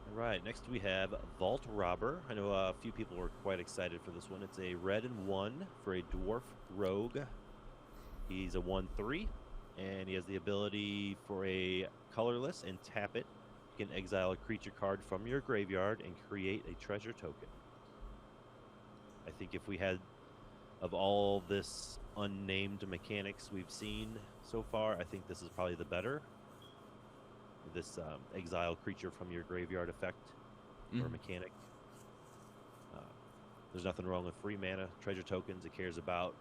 All right, next we have Vault Robber. I know a few people were quite excited for this one. It's a red and 1 for a dwarf rogue. He's a 1/3, and he has the ability for a colorless and tap it. You can exile a creature card from your graveyard and create a treasure token. I think if we had, of all this unnamed mechanics we've seen so far, I think this is probably the better. This exile creature from your graveyard effect or mechanic. There's nothing wrong with free mana treasure tokens. It cares about,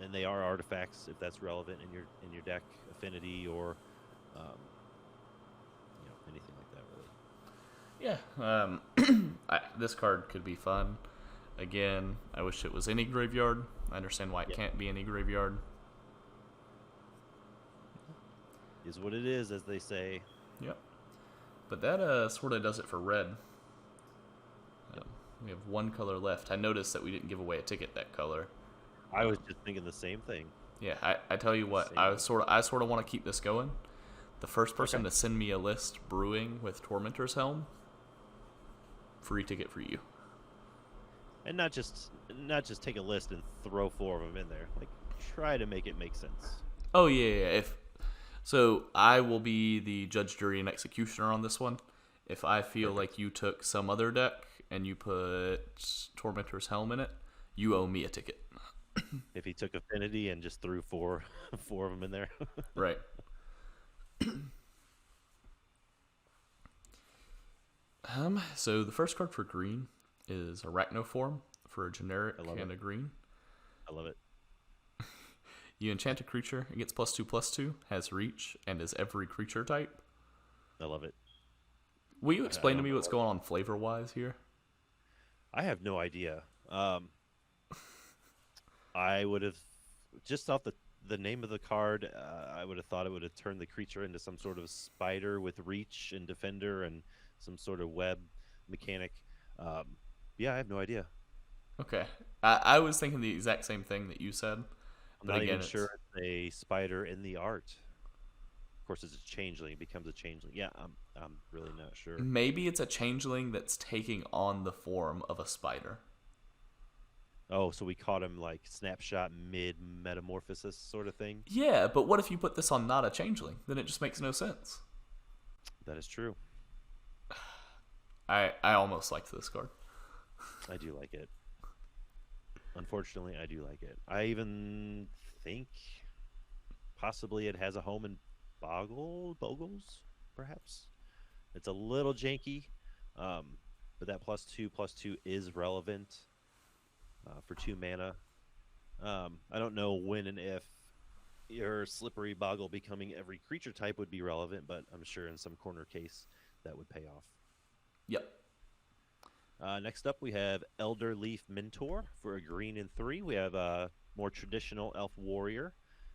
and they are artifacts if that's relevant in your deck, affinity or anything like that really. Yeah, this card could be fun. Again, I wish it was any graveyard. I understand why it can't be any graveyard. Is what it is, as they say. Yep. But that sort of does it for red. We have one color left. I noticed that we didn't give away a ticket that color. I was just thinking the same thing. Yeah, I tell you what, I sort of want to keep this going. The first person to send me a list brewing with Tormentors Helm, free ticket for you. And not just take a list and throw 4 of them in there. Like, try to make it make sense. Oh yeah. So I will be the judge, jury, and executioner on this one. If I feel like you took some other deck and you put Tormentor's Helm in it, you owe me a ticket. If he took Affinity and just threw 4 of them in there. Right. So the first card for green is Arachnoform for a generic and a green. I love it. You enchant a creature, it gets +2/+2, has reach, and is every creature type. I love it. Will you explain to me what's going on flavor-wise here? I have no idea. I would have, just off the name of the card, I would have thought it would have turned the creature into some sort of spider with reach and defender and some sort of web mechanic. Yeah, I have no idea. Okay. I was thinking the exact same thing that you said. I'm not even sure it's a spider in the art. Of course, it's a changeling. It becomes a changeling. Yeah, I'm really not sure. Maybe it's a changeling that's taking on the form of a spider. Oh, so we caught him like snapshot mid-metamorphosis sort of thing? Yeah, but what if you put this on not a changeling? Then it just makes no sense. That is true. I almost liked this card. I do like it. Unfortunately, I do like it. I even think possibly it has a home in Bogles, perhaps. It's a little janky, but that +2/+2 is relevant for 2 mana. I don't know when and if your Slippery Boggle becoming every creature type would be relevant, but I'm sure in some corner case that would pay off. Yep. Next up, we have Elderleaf Mentor for a green and 3. We have a more traditional Elf Warrior.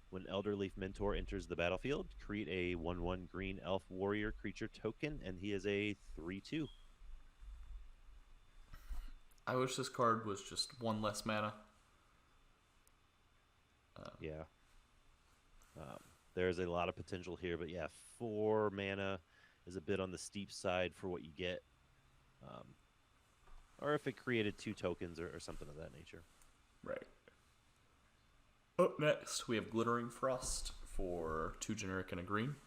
When Elderleaf Mentor enters the battlefield, create a 1/1 green Elf Warrior creature token, and he is a 3/2. I wish this card was just 1 less mana. Yeah. There's a lot of potential here, but yeah, 4 mana is a bit on the steep side for what you get. Or if it created 2 tokens or something of that nature. Right. Up next, we have Glittering Frost for 2 generic and a green.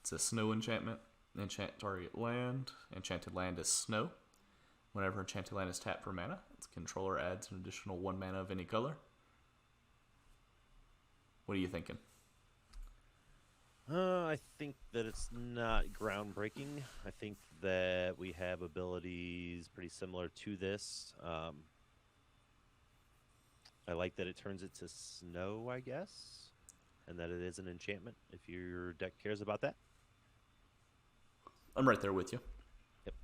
It's a snow enchantment. Enchant target land. Enchanted land is snow. Whenever enchanted land is tapped for mana, its controller adds an additional 1 mana of any color. What are you thinking? I think that it's not groundbreaking. I think that we have abilities pretty similar to this. I like that it turns it to snow, I guess, and that it is an enchantment if your deck cares about that. I'm right there with you. Yep.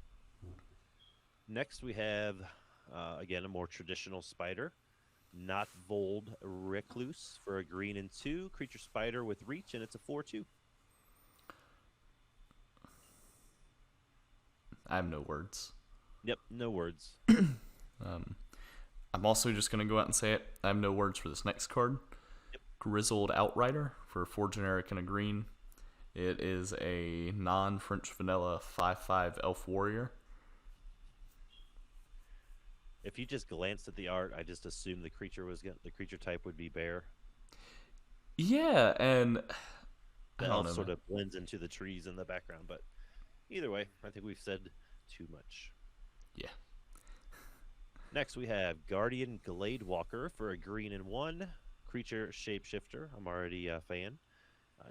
Next, we have, again, a more traditional spider. Not Vold Recluse for a green and 2. Creature spider with reach, and it's a 4/2. I have no words. Yep, no words. I'm also just going to go out and say it. I have no words for this next card. Yep. Grizzled Outrider for 4 generic and a green. It is a non-French vanilla 5/5 Elf Warrior. If you just glanced at the art, I just assumed the creature type would be bear. Yeah, and The elf sort of blends into the trees in the background, but either way, I think we've said too much. Yeah. Next, we have Guardian Gladewalker for a green and 1. Creature Shapeshifter. I'm already a fan.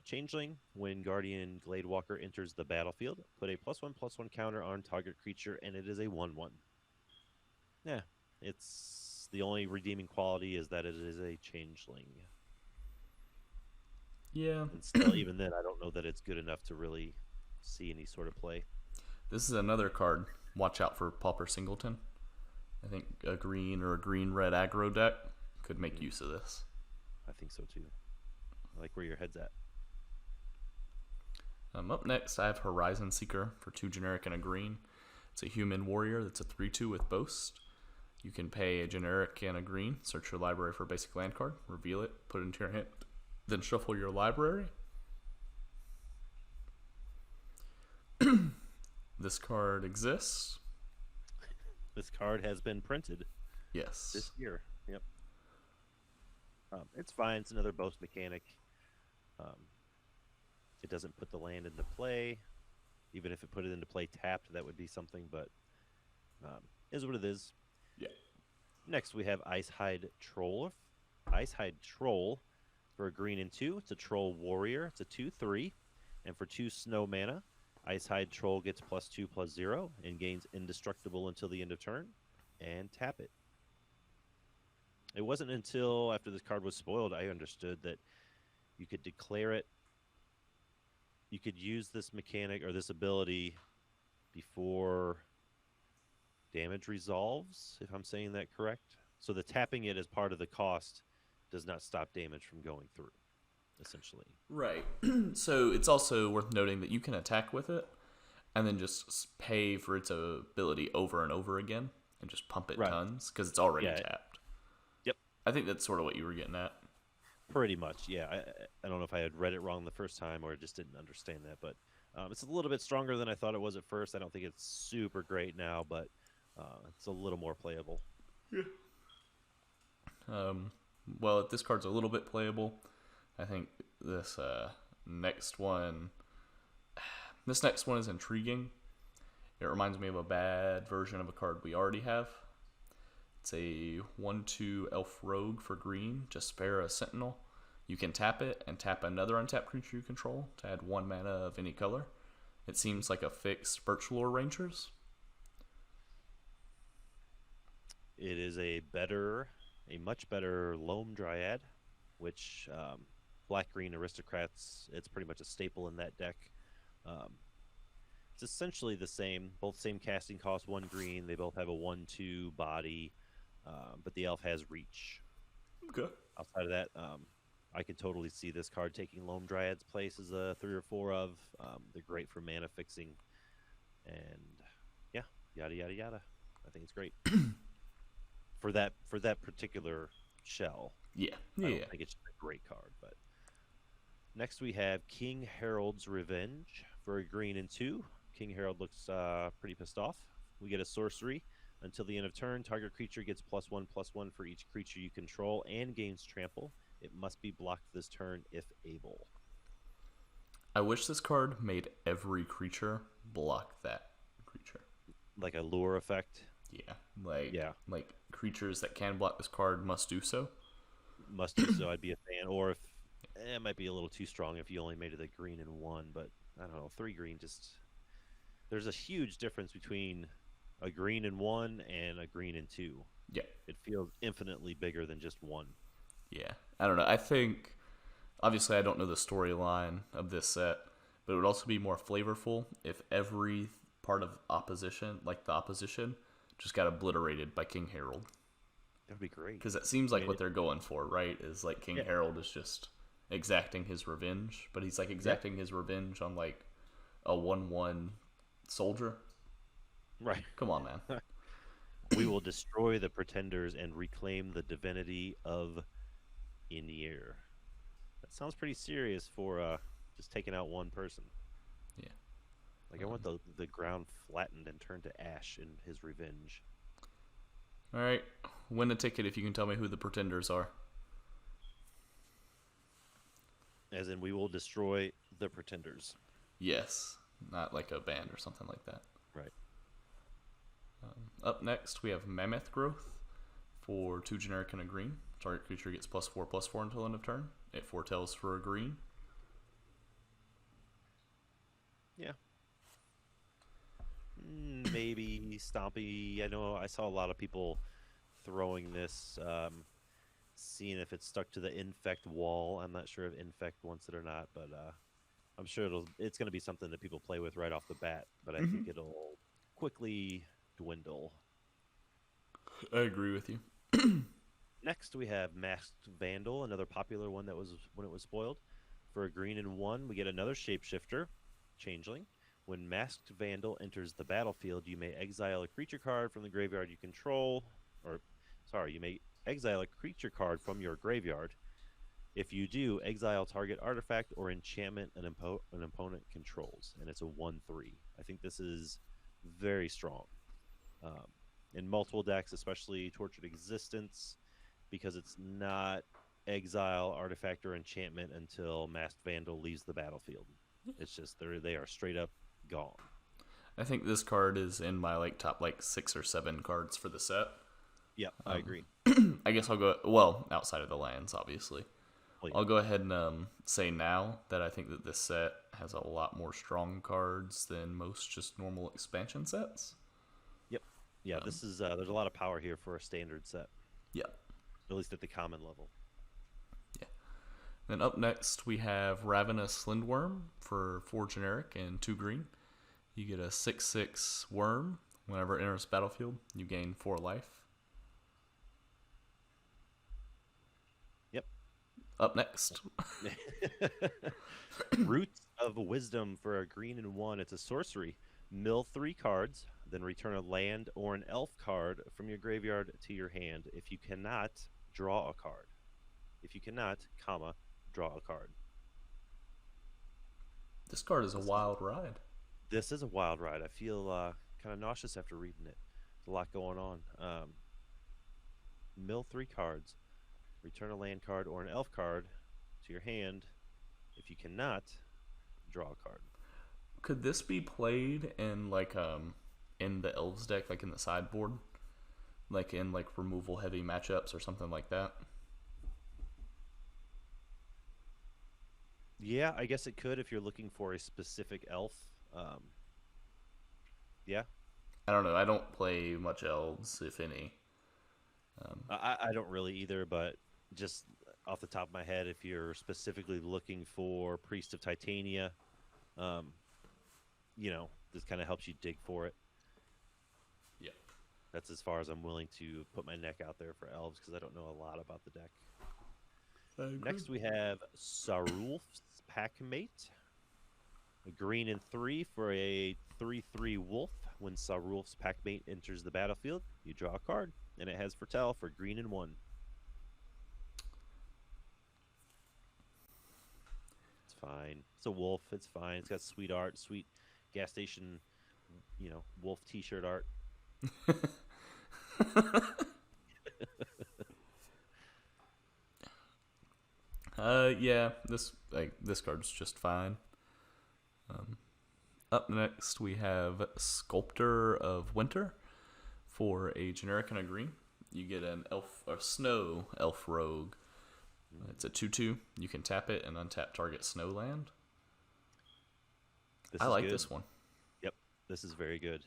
Changeling. When Guardian Gladewalker enters the battlefield, put a +1/+1 counter on target creature, and it is a 1/1. Yeah, it's the only redeeming quality is that it is a changeling. Yeah. And still, even then, I don't know that it's good enough to really see any sort of play. This is another card. Watch out for Pauper Singleton. I think a green or a green-red aggro deck could make use of this. I think so too. I like where your head's at. Up next, I have Horizon Seeker for 2 generic and a green. It's a human warrior that's a 3/2 with Boast. You can pay a generic and a green, search your library for a basic land card, reveal it, put it into your hand, then shuffle your library. This card exists. This card has been printed Yes. this year. Yep. It's fine. It's another Boast mechanic. It doesn't put the land into play. Even if it put it into play tapped, that would be something, but is what it is. Yeah. Next, we have Icehide Troll. Icehide Troll for a green and 2. It's a Troll Warrior. It's a 2/3. And for 2 snow mana, Icehide Troll gets +2/+0 and gains indestructible until the end of turn. And tap it. It wasn't until after this card was spoiled I understood that you could declare it. You could use this mechanic or this ability before damage resolves, if I'm saying that correct. So the tapping it as part of the cost does not stop damage from going through, essentially. Right. So it's also worth noting that you can attack with it and then just pay for its ability over and over again and just pump it tons because it's already tapped. Yep. I think that's sort of what you were getting at. Pretty much, yeah. I don't know if I had read it wrong the first time or just didn't understand that, but it's a little bit stronger than I thought it was at first. I don't think it's super great now, but it's a little more playable. Yeah. Well, this card's a little bit playable. I think this next one is intriguing. It reminds me of a bad version of a card we already have. It's a 1/2 elf rogue for green. Just spare a sentinel. You can tap it and tap another untapped creature you control to add 1 mana of any color. It seems like a fixed Birchlore Rangers. It is a much better Loam Dryad, which black-green aristocrats, it's pretty much a staple in that deck. It's essentially the same, both same casting cost, 1 green. They both have a 1/2 body, but the elf has reach. Okay. Outside of that, I could totally see this card taking Loam Dryad's place as a 3 or 4 of. They're great for mana fixing, and yeah, yada yada yada. I think it's great for that particular shell. Yeah. I don't think it's a great card, but next we have King Harold's Revenge for a green and 2. King Harold looks pretty pissed off. We get a sorcery. Until the end of turn, target creature gets +1/+1 for each creature you control and gains trample. It must be blocked this turn if able. I wish this card made every creature block that creature. Like a lure effect. Yeah. Like creatures that can block this card must do so. Must do so. I'd be a fan. Or if it might be a little too strong if you only made it a green and 1, but I don't know. 3 green just. There's a huge difference between a green and 1 and a green and 2. Yeah. It feels infinitely bigger than just 1. Yeah. I don't know. I think, obviously I don't know the storyline of this set, but it would also be more flavorful if every part of opposition, like the opposition, just got obliterated by King Harold. That would be great. Because it seems like what they're going for, right? Is like King Harold is just exacting his revenge, but he's like exacting his revenge on like a 1/1 soldier. Right. Come on, man. We will destroy the pretenders and reclaim the divinity of Inir. That sounds pretty serious for just taking out one person. Yeah. Like I want the ground flattened and turned to ash in his revenge. All right. Win a ticket if you can tell me who the pretenders are. As in, we will destroy the pretenders. Yes. Not like a band or something like that. Right. Up next, we have Mammoth Growth for 2 generic and a green. Target creature gets +4/+4 until end of turn. It foretells for a green. Yeah. Maybe Stompy. I know I saw a lot of people throwing this, seeing if it's stuck to the infect wall. I'm not sure if infect wants it or not, but I'm sure it's going to be something that people play with right off the bat. But I think it'll quickly dwindle. I agree with you. Next, we have Masked Vandal, another popular one that was when it was spoiled. For a green and 1, we get another Shapeshifter. Changeling. When Masked Vandal enters the battlefield, you may exile a creature card from the graveyard you control, you may exile a creature card from your graveyard. If you do, exile target artifact or enchantment an opponent controls, and it's a 1/3. I think this is very strong in multiple decks, especially Tortured Existence, because it's not exile artifact or enchantment until Masked Vandal leaves the battlefield. It's just they are straight up gone. I think this card is in my like top like 6 or 7 cards for the set. Yep, I agree. I guess I'll go outside of the lands, obviously. Well, yeah. I'll go ahead and say now that I think that this set has a lot more strong cards than most just normal expansion sets. Yep. Yeah, this is there's a lot of power here for a standard set. Yeah. At least at the common level. Yeah. Then up next we have Ravenous Slindworm for 4 generic and 2 green. You get a 6/6 worm. Whenever it enters the battlefield, you gain 4 life. Yep. Up next. Roots of Wisdom for a green and 1. It's a sorcery. Mill 3 cards, then return a land or an elf card from your graveyard to your hand. If you cannot, draw a card. If you cannot, draw a card. This card is a wild ride. This is a wild ride. I feel kind of nauseous after reading it. There's a lot going on. Mill 3 cards, return a land card or an elf card to your hand. If you cannot, draw a card. Could this be played in like in the elves deck, like in the sideboard, like in like removal heavy matchups or something like that? Yeah, I guess it could if you're looking for a specific elf. Yeah. I don't know. I don't play much elves, if any. I don't really either, but just off the top of my head, if you're specifically looking for Priest of Titania, this kind of helps you dig for it. Yeah. That's as far as I'm willing to put my neck out there for elves, because I don't know a lot about the deck. Next we have Sarulf's Packmate. A green and 3 for a 3/3 wolf. When Sarulf's Packmate enters the battlefield, you draw a card, and it has Foretell for green and 1. It's fine. It's a wolf. It's fine. It's got sweet art, sweet gas station, wolf T-shirt art. Yeah, this card's just fine. Up next we have Sculptor of Winter for a generic and a green. You get an elf or snow elf rogue. It's a 2/2. You can tap it and untap target snow land. I like this one. Yep, this is very good.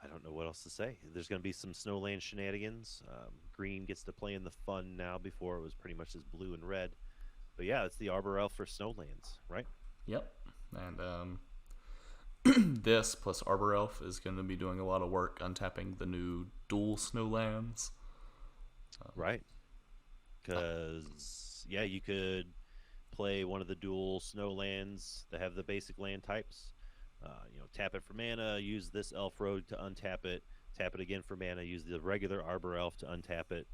I don't know what else to say. There's going to be some Snowland shenanigans. Green gets to play in the fun now. Before it was pretty much just blue and red. But yeah, it's the Arbor Elf for Snowlands, right? Yep. And this plus Arbor Elf is going to be doing a lot of work untapping the new dual Snowlands. Right. Because, you could play one of the dual Snowlands that have the basic land types. Tap it for mana, use this Elf Rogue to untap it, tap it again for mana, use the regular Arbor Elf to untap it,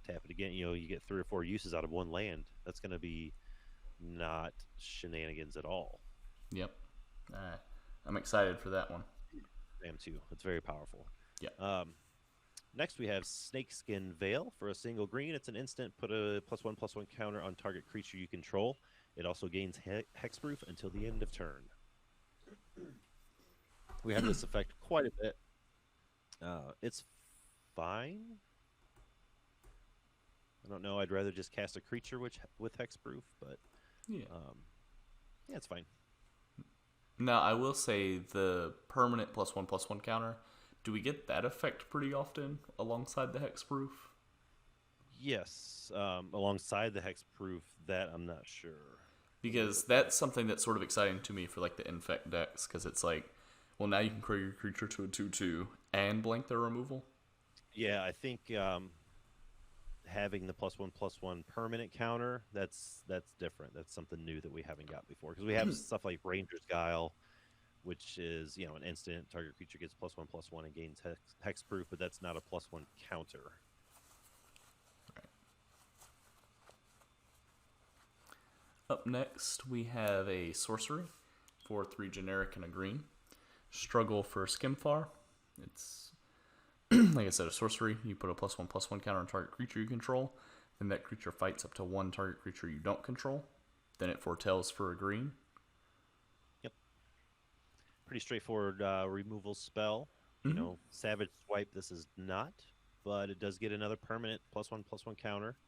tap it again. You get 3 or 4 uses out of one land. That's going to be not shenanigans at all. Yep. I'm excited for that one. I am too. It's very powerful. Yeah. Next we have Snakeskin Veil for a single green. It's an instant. Put a +1/+1 counter on target creature you control. It also gains hexproof until the end of turn. We have this effect quite a bit. It's fine. I don't know. I'd rather just cast a creature with hexproof, but yeah, it's fine. Now I will say the permanent +1/+1 counter. Do we get that effect pretty often alongside the hexproof? Yes, alongside the hexproof. That I'm not sure. Because that's something that's sort of exciting to me for like the infect decks, because it's like, well, now you can create your creature to a 2/2 and blank their removal. Yeah, I think having the +1/+1 permanent counter, that's different. That's something new that we haven't got before. Because we have stuff like Ranger's Guile, which is, an instant. Target creature gets +1/+1 and gains hexproof, but that's not a +1 counter. Up next, we have a sorcery for 3 generic and a green. Struggle for Skimfar. It's, like I said, a sorcery. You put a +1/+1 counter on target creature you control. Then that creature fights up to 1 target creature you don't control. Then it foretells for a green. Yep. Pretty straightforward removal spell. Mm-hmm. Savage Swipe, this is not, but it does get another permanent +1/+1 counter.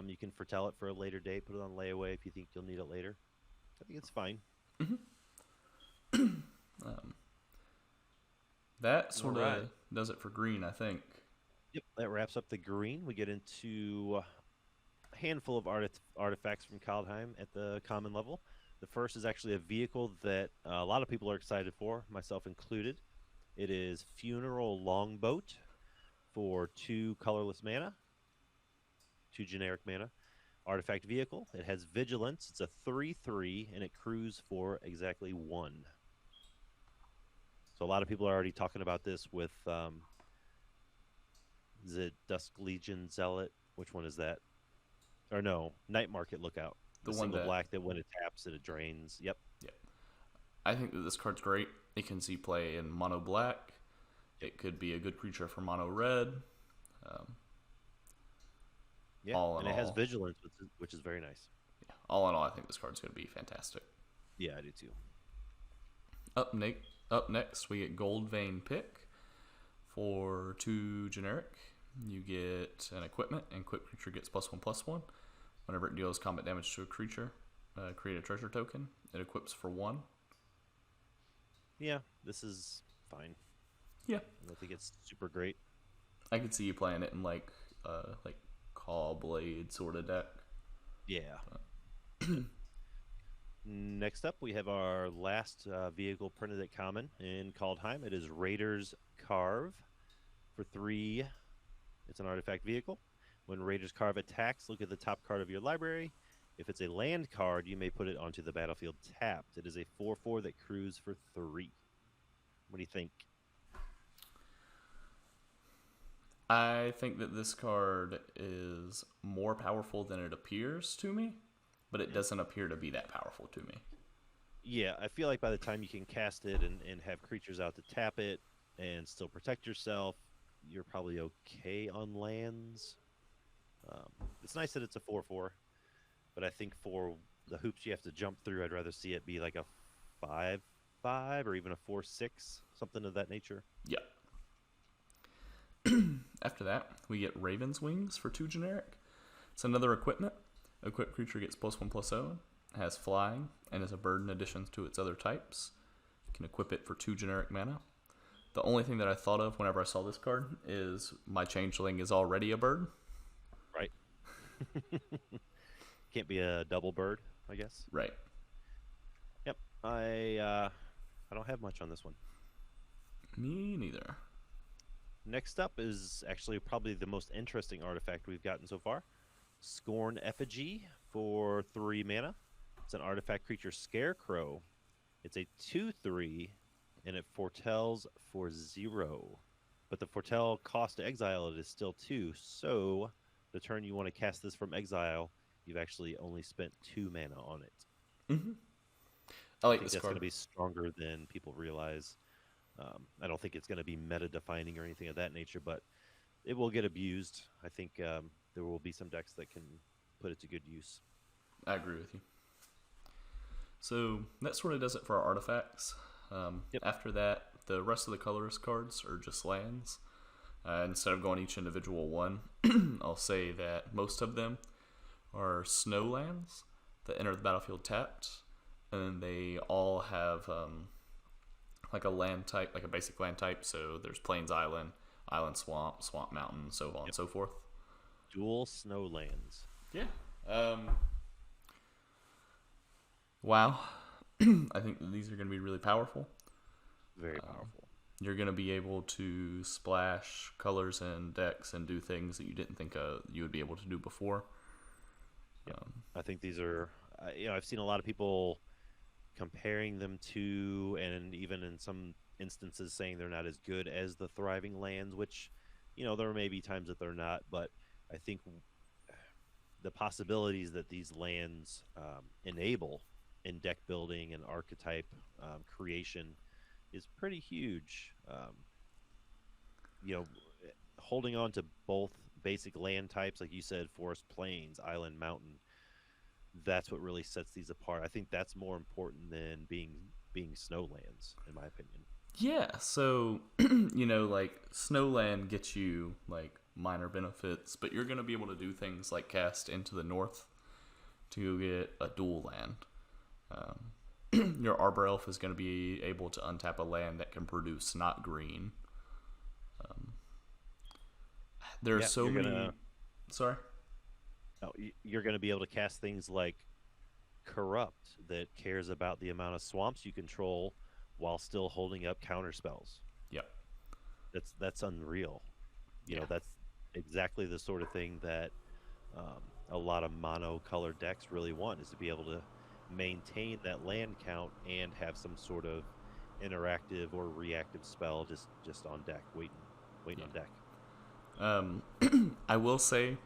You can foretell it for a later date, put it on layaway if you think you'll need it later. I think it's fine. Mm-hmm. That sort of does it for green, I think. Yep, that wraps up the green. We get into a handful of artifacts from Kaldheim at the common level. The first is actually a vehicle that a lot of people are excited for, myself included. It is Funeral Longboat for 2 colorless mana, 2 generic mana. Artifact vehicle. It has Vigilance. It's a 3/3, and it crews for exactly 1. So a lot of people are already talking about this with, is it Dusk Legion Zealot? Which one is that? Or no, Night Market Lookout. The one single black that when it taps it drains. Yep. I think that this card's great. It can see play in mono black. It could be a good creature for mono red. And it has Vigilance, which is very nice. Yeah. All in all, I think this card's going to be fantastic. Yeah, I do too. Up next, we get Gold Vein Pick for 2 generic. You get an equipment, and equipped creature gets +1/+1. Whenever it deals combat damage to a creature, create a treasure token. It equips for 1. Yeah, this is fine. Yeah, I don't think it's super great. I could see you playing it in like Call Blade sort of deck. Yeah. Next up, we have our last vehicle printed at common in Kaldheim. It is Raider's Carve for 3. It's an artifact vehicle. When Raider's Carve attacks, look at the top card of your library. If it's a land card, you may put it onto the battlefield tapped. It is a 4/4 that crews for 3. What do you think? I think that this card is more powerful than it appears to me, but it doesn't appear to be that powerful to me. Yeah, I feel like by the time you can cast it and have creatures out to tap it and still protect yourself, you're probably okay on lands. It's nice that it's a 4/4, but I think for the hoops you have to jump through, I'd rather see it be like a 5/5 or even a 4/6, something of that nature. Yeah. After that, we get Raven's Wings for 2 generic. It's another equipment. Equipped creature gets +1/+0, has flying, and is a bird in addition to its other types. You can equip it for 2 generic mana. The only thing that I thought of whenever I saw this card is my changeling is already a bird. Right. Can't be a double bird, I guess. Right. Yep. I don't have much on this one. Me neither. Next up is actually probably the most interesting artifact we've gotten so far. Scorn Effigy for 3 mana. It's an artifact creature Scarecrow. It's a 2/3, and it foretells for 0. But the foretell cost to exile it is still 2, so the turn you want to cast this from exile, you've actually only spent 2 mana on it. Mm-hmm. I think that's going to be stronger than people realize. I don't think it's going to be meta-defining or anything of that nature, but it will get abused. I think there will be some decks that can put it to good use. I agree with you. So that sort of does it for our artifacts. Yep. After that, the rest of the colorless cards are just lands. Instead of going each individual one, I'll say that most of them are snow lands that enter the battlefield tapped, and they all have like a land type, like a basic land type. So there's Plains Island, Island Swamp, Swamp Mountain, so on and so forth. Dual snow lands. Yeah. Wow. I think that these are going to be really powerful. Very powerful. You're going to be able to splash colors and decks and do things that you didn't think you would be able to do before. I think these are, I've seen a lot of people comparing them to, and even in some instances saying they're not as good as the Thriving Lands, which, there may be times that they're not, but I think the possibilities that these lands enable in deck building and archetype creation is pretty huge. Holding on to both basic land types, like you said, forest, plains, island, mountain, that's what really sets these apart. I think that's more important than being snowlands, in my opinion. Yeah, so, like, Snowland gets you, like, minor benefits, but you're going to be able to do things like cast Into the North to get a dual land. Your Arbor Elf is going to be able to untap a land that can produce not green. There's so many... Sorry? No, you're going to be able to cast things like Corrupt that cares about the amount of swamps you control while still holding up counter spells. Yep. That's unreal. That's exactly the sort of thing that a lot of mono-colored decks really want, is to be able to maintain that land count and have some sort of interactive or reactive spell just on deck, waiting on deck. I will say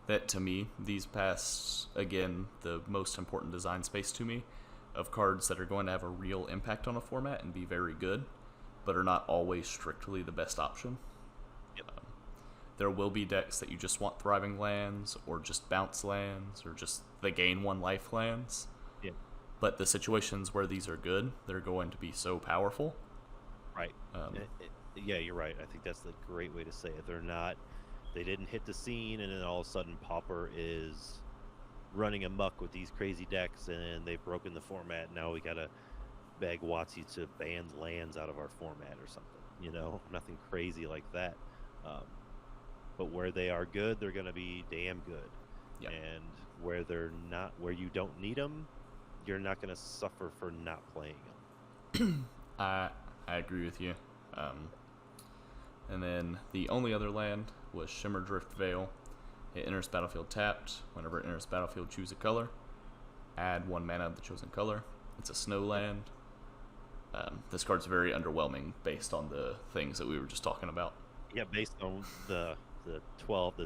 that to me, these pass, again, the most important design space to me of cards that are going to have a real impact on a format and be very good, but are not always strictly the best option. Yep. There will be decks that you just want Thriving Lands, or just Bounce Lands, or just the Gain 1 Life Lands. Yep. But the situations where these are good, they're going to be so powerful. Right. Yeah, you're right. I think that's the great way to say it. They didn't hit the scene, and then all of a sudden Pauper is running amok with these crazy decks, and they've broken the format. Now we gotta beg WotC to ban lands out of our format or something. Nothing crazy like that. But where they are good, they're gonna be damn good. Yep. And where they're not, where you don't need them, you're not gonna suffer for not playing them. I agree with you. And then the only other land was Shimmer Drift Veil. It enters battlefield tapped. Whenever it enters battlefield, choose a color. Add 1 mana of the chosen color. It's a snow land. This card's very underwhelming based on the things that we were just talking about. Yeah, based on the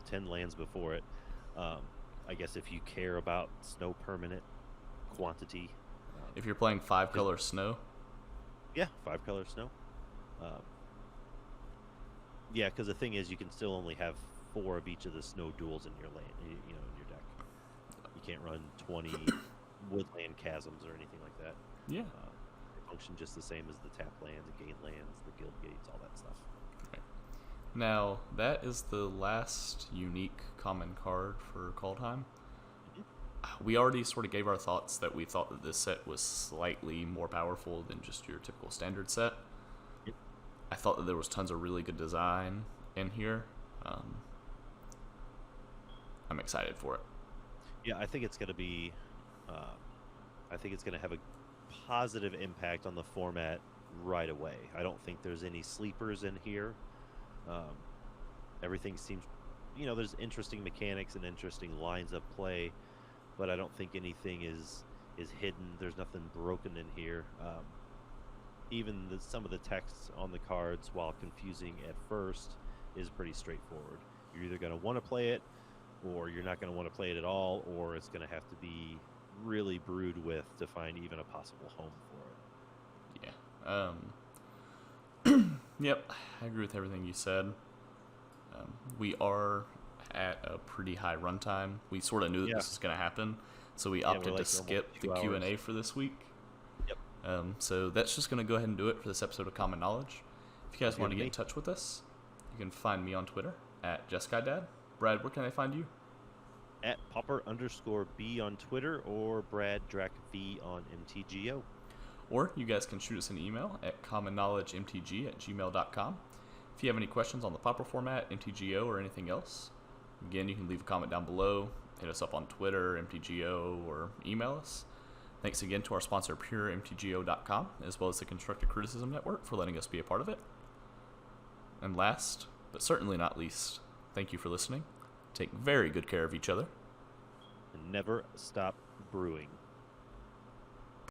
10 lands before it. I guess if you care about snow permanent quantity. If you're playing 5-color snow. Yeah, 5-color snow. Yeah, because the thing is, you can still only have 4 of each of the snow duels in your land, in your deck. You can't run 20 woodland chasms or anything like that. Yeah. They function just the same as the tap lands, the gain lands, the guild gates, all that stuff. Okay. Now, that is the last unique common card for Kaldheim. Mm-hmm. We already sort of gave our thoughts that we thought that this set was slightly more powerful than just your typical standard set. Yep. I thought that there was tons of really good design in here. I'm excited for it. Yeah, I think it's going to be. I think it's going to have a positive impact on the format right away. I don't think there's any sleepers in here. Everything seems, there's interesting mechanics and interesting lines of play, but I don't think anything is hidden. There's nothing broken in here. Even some of the text on the cards, while confusing at first, is pretty straightforward. You're either going to want to play it, or you're not going to want to play it at all, or it's going to have to be really brewed with to find even a possible home for it. Yeah. Yep, I agree with everything you said. We are at a pretty high runtime. We sort of knew that this was going to happen, so we opted to skip the Q&A for this week. Yep. So that's just going to go ahead and do it for this episode of Common Knowledge. If you guys want to get in touch with us, you can find me on Twitter at JessGuyDad. Brad, where can they find you? At Pauper_B on Twitter, or BradDrakV on MTGO. Or you guys can shoot us an email at commonknowledgemtg@gmail.com. If you have any questions on the Pauper format, MTGO, or anything else, again, you can leave a comment down below, hit us up on Twitter, MTGO, or email us. Thanks again to our sponsor, PureMTGO.com, as well as the Constructive Criticism Network for letting us be a part of it. And last, but certainly not least, thank you for listening. Take very good care of each other. And never stop brewing.